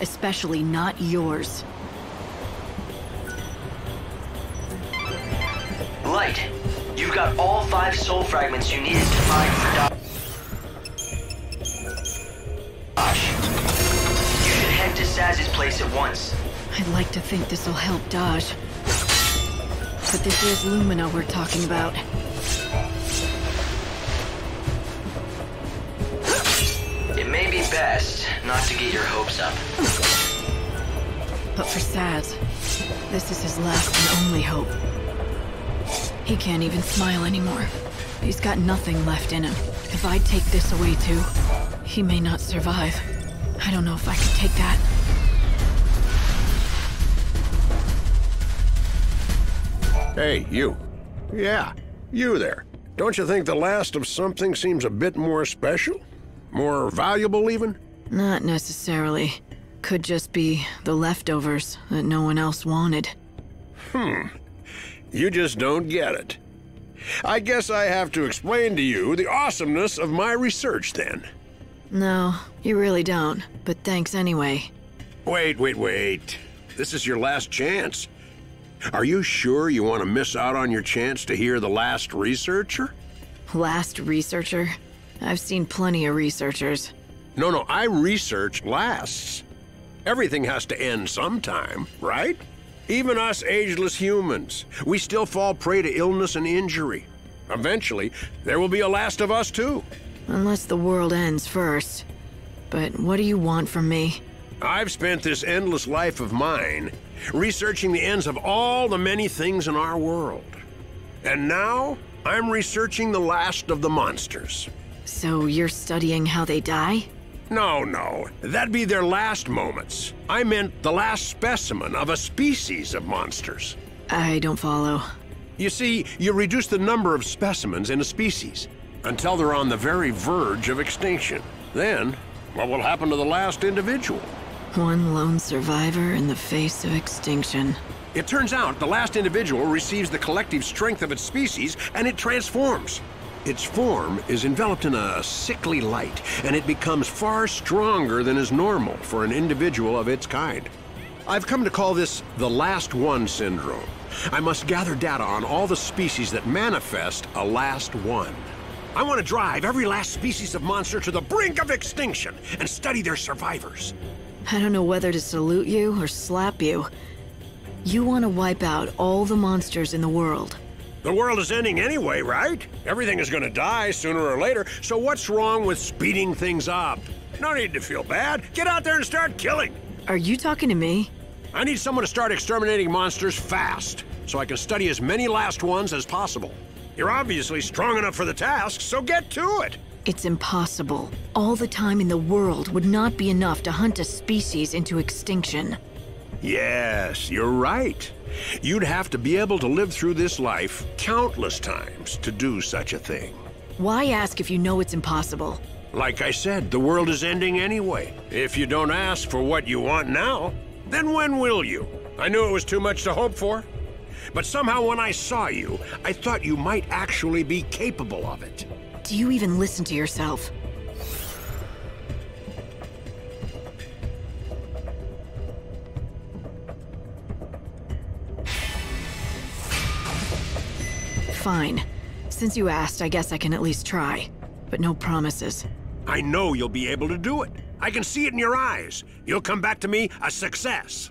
[SPEAKER 3] Especially not yours.
[SPEAKER 1] Light, you've got all 5 soul fragments you needed to find for Daj. You should head to Sazh's place at once.
[SPEAKER 3] I'd like to think this'll help Daj. But this is Lumina we're talking about.
[SPEAKER 1] It may be best not to get your hopes up.
[SPEAKER 3] But for Sazh, this is his last and only hope. He can't even smile anymore. He's got nothing left in him. If I take this away too, he may not survive. I don't know if I could take that.
[SPEAKER 2] Hey, you. Yeah, you there. Don't you think the last of something seems a bit more special? More valuable, even?
[SPEAKER 3] Not necessarily. Could just be the leftovers that no one else wanted.
[SPEAKER 2] You just don't get it. I guess I have to explain to you the awesomeness of my research, then.
[SPEAKER 3] No, you really don't. But thanks anyway.
[SPEAKER 2] Wait. This is your last chance. Are you sure you want to miss out on your chance to hear the last researcher?
[SPEAKER 3] Last researcher? I've seen plenty of researchers.
[SPEAKER 2] No, I research lasts. Everything has to end sometime, right? Even us ageless humans. We still fall prey to illness and injury. Eventually, there will be a last of us too.
[SPEAKER 3] Unless the world ends first. But what do you want from me?
[SPEAKER 2] I've spent this endless life of mine researching the ends of all the many things in our world. And now, I'm researching the last of the monsters.
[SPEAKER 3] So you're studying how they die?
[SPEAKER 2] No. That'd be their last moments. I meant the last specimen of a species of monsters.
[SPEAKER 3] I don't follow.
[SPEAKER 2] You see, you reduce the number of specimens in a species until they're on the very verge of extinction. Then, what will happen to the last individual?
[SPEAKER 3] One lone survivor in the face of extinction.
[SPEAKER 2] It turns out the last individual receives the collective strength of its species and it transforms. Its form is enveloped in a sickly light, and it becomes far stronger than is normal for an individual of its kind. I've come to call this the Last One syndrome. I must gather data on all the species that manifest a last one. I want to drive every last species of monster to the brink of extinction and study their survivors.
[SPEAKER 3] I don't know whether to salute you or slap you. You want to wipe out all the monsters in the world.
[SPEAKER 2] The world is ending anyway, right? Everything is going to die sooner or later, so what's wrong with speeding things up? No need to feel bad. Get out there and start killing.
[SPEAKER 3] Are you talking to me?
[SPEAKER 2] I need someone to start exterminating monsters fast, so I can study as many last ones as possible. You're obviously strong enough for the task, so get to it.
[SPEAKER 3] It's impossible. All the time in the world would not be enough to hunt a species into extinction.
[SPEAKER 2] Yes, you're right. You'd have to be able to live through this life countless times to do such a thing.
[SPEAKER 3] Why ask if you know it's impossible?
[SPEAKER 2] Like I said, the world is ending anyway. If you don't ask for what you want now, then when will you? I knew it was too much to hope for. But somehow when I saw you, I thought you might actually be capable of it.
[SPEAKER 3] Do you even listen to yourself? Fine. Since you asked, I guess I can at least try. But no promises.
[SPEAKER 2] I know you'll be able to do it. I can see it in your eyes. You'll come back to me a success.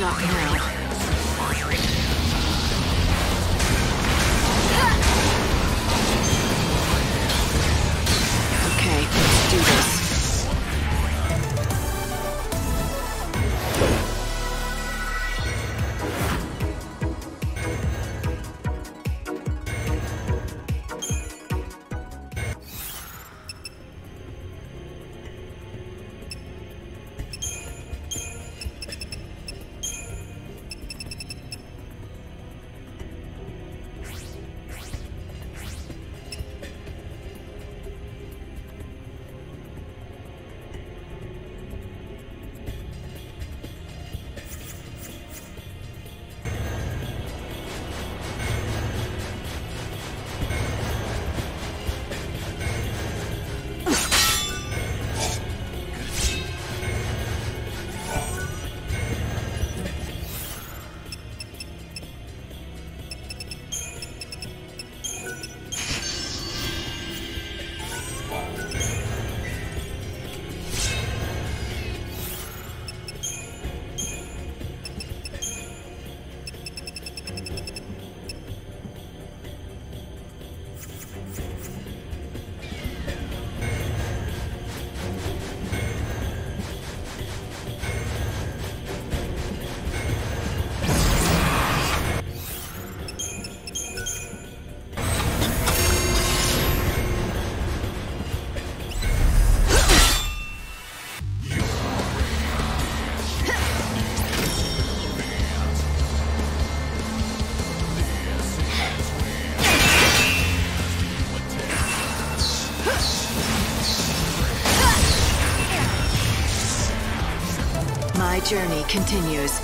[SPEAKER 3] up now. Okay, let's do this. My journey continues.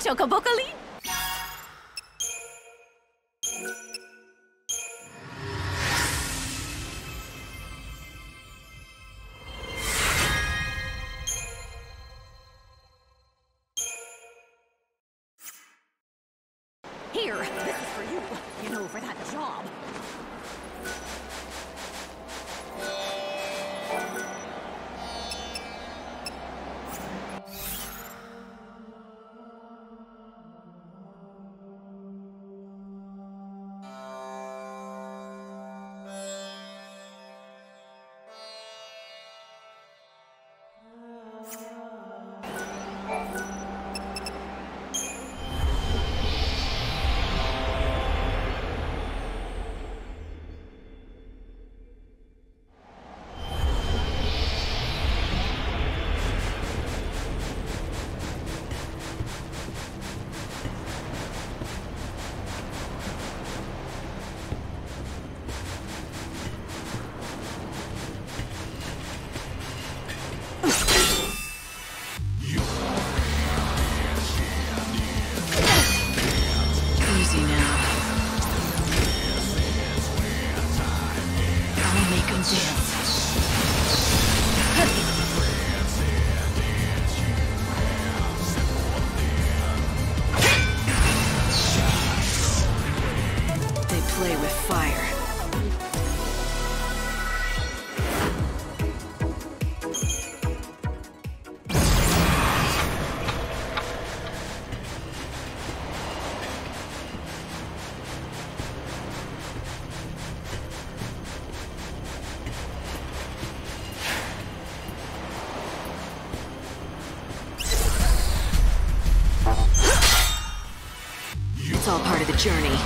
[SPEAKER 15] Chocobocoli?
[SPEAKER 13] Here, this is for you. You know, for that job.
[SPEAKER 3] all part of the journey. You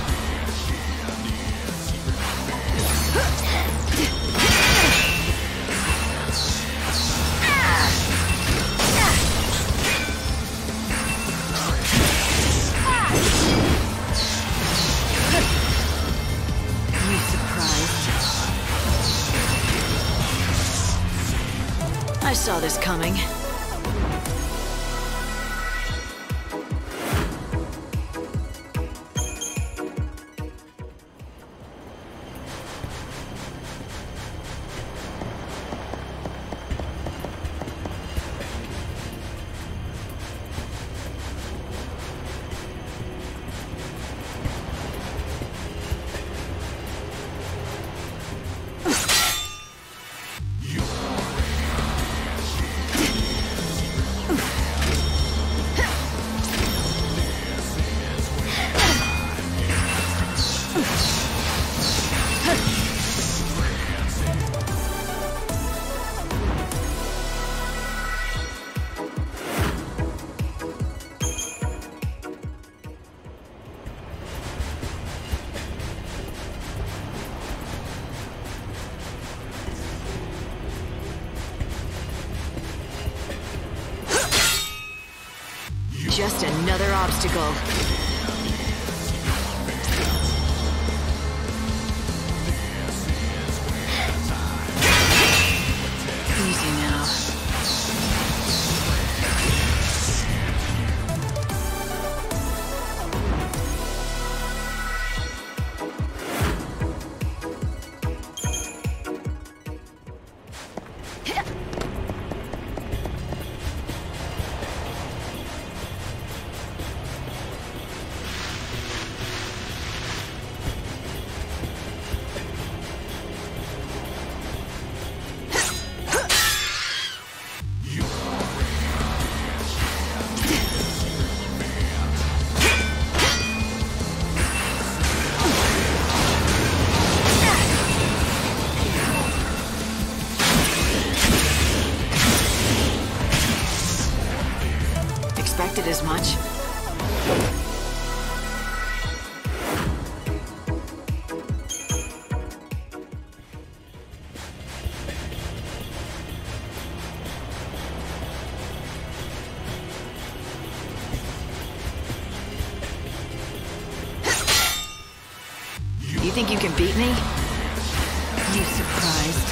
[SPEAKER 3] surprised? I saw this coming. Just another obstacle. Easy now. Expected as much. You think you can beat me? You surprised?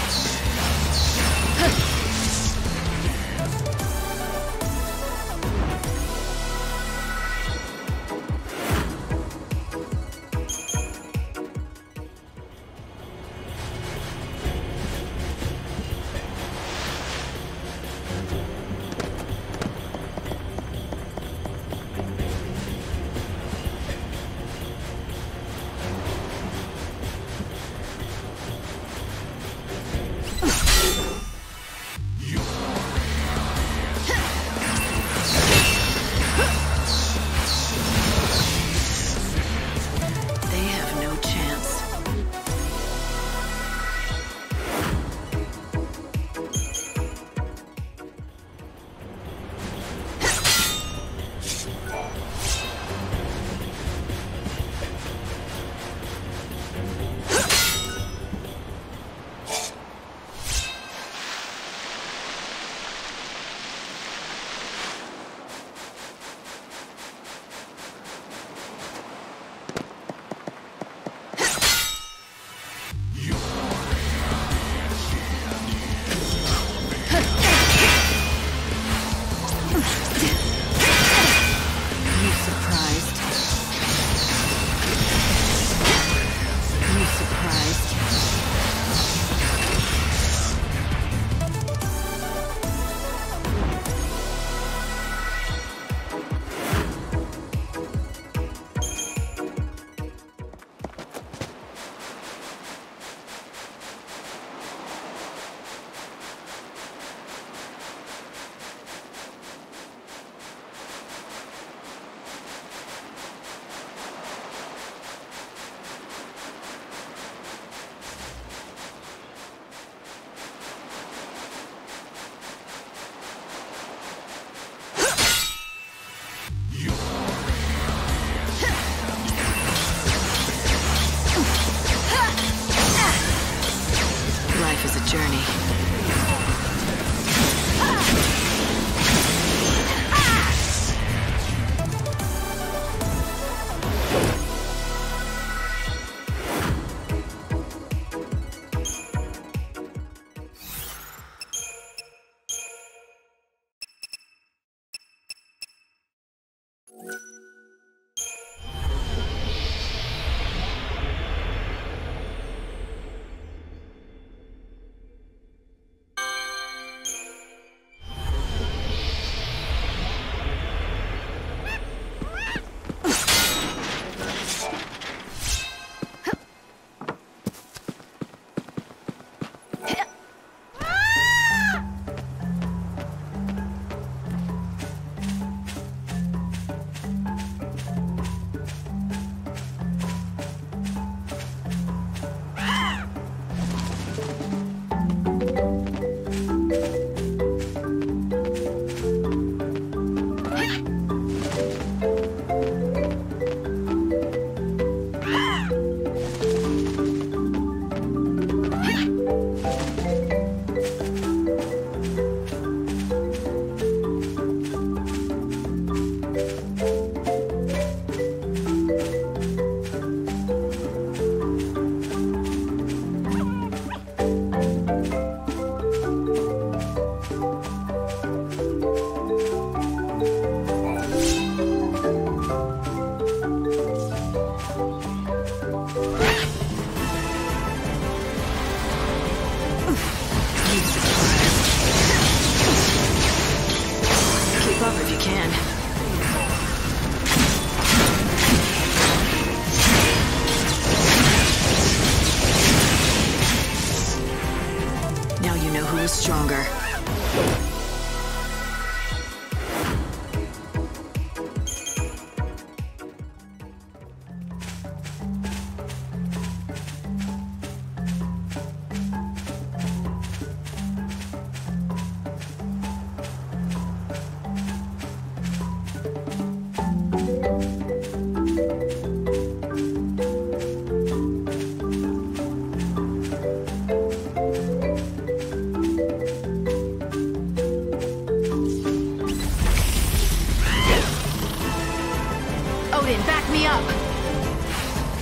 [SPEAKER 3] Back me up!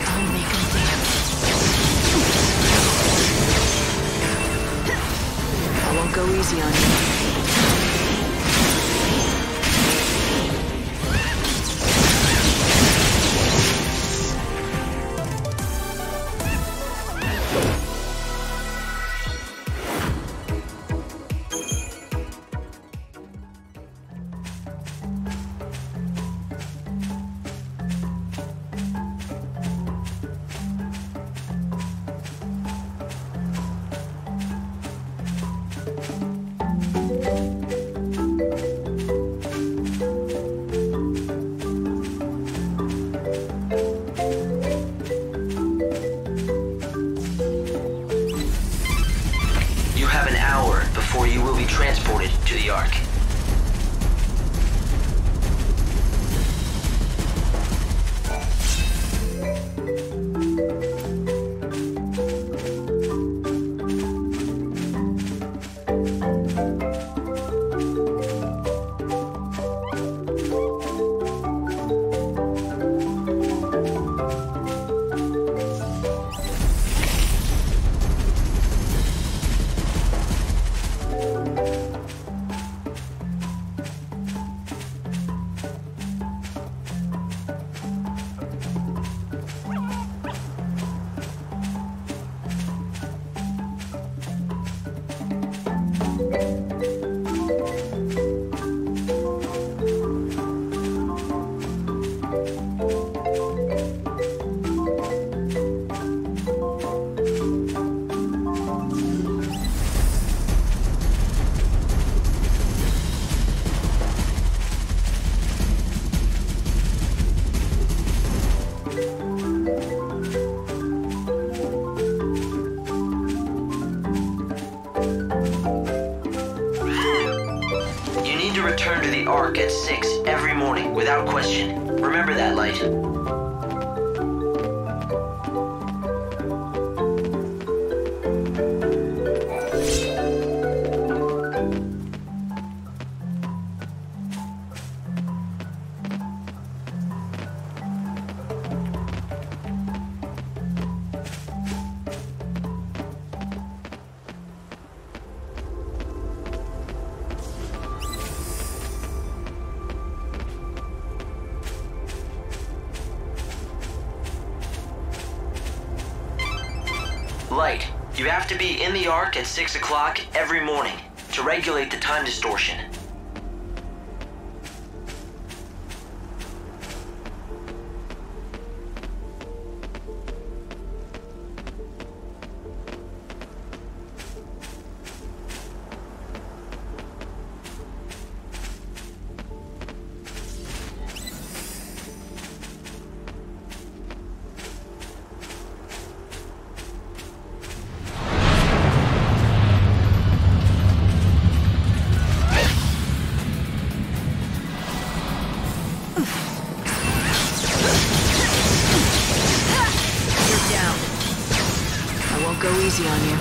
[SPEAKER 3] I'll make them dance. I won't go easy on you.
[SPEAKER 1] Before you will be transported to the Ark. Return to the Ark at 6 every morning, without question. Remember that, Light. Light, you have to be in the Ark at 6 o'clock every morning to regulate the time distortion.
[SPEAKER 3] Go easy on you.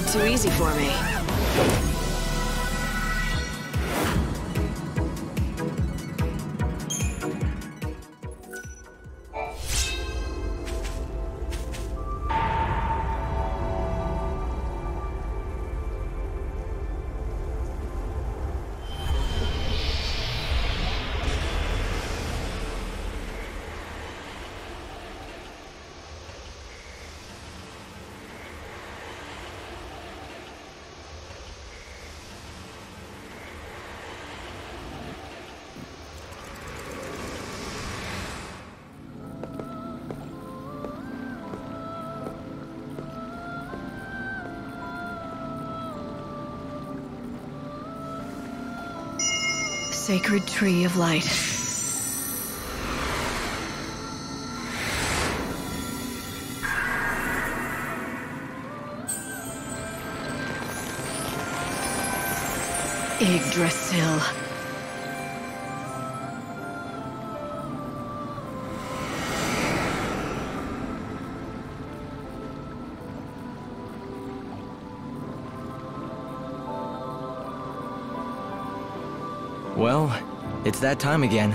[SPEAKER 3] Too easy for me. Sacred tree of light. Yggdrasil.
[SPEAKER 12] Well, it's that time again.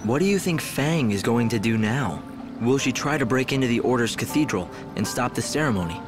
[SPEAKER 12] What do you think Fang is going to do now? Will she try to break into the Order's cathedral and stop the ceremony?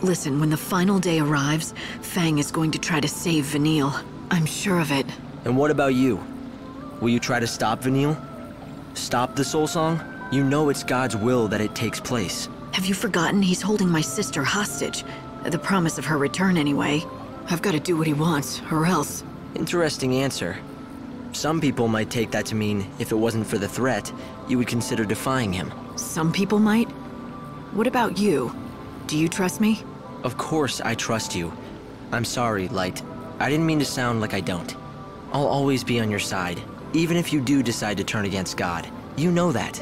[SPEAKER 3] Listen, when the final day arrives, Fang is going to try to save Vanille. I'm sure of it.
[SPEAKER 12] And what about you? Will you try to stop Vanille? Stop the Soul Song? You know it's God's will that it takes place.
[SPEAKER 3] Have you forgotten he's holding my sister hostage? The promise of her return anyway. I've got to do what he wants, or else.
[SPEAKER 12] Interesting answer. Some people might take that to mean if it wasn't for the threat, you would consider defying him.
[SPEAKER 3] Some people might? What about you? Do you trust me?
[SPEAKER 12] Of course I trust you. I'm sorry, Light. I didn't mean to sound like I don't. I'll always be on your side, even if you do decide to turn against God. You know that.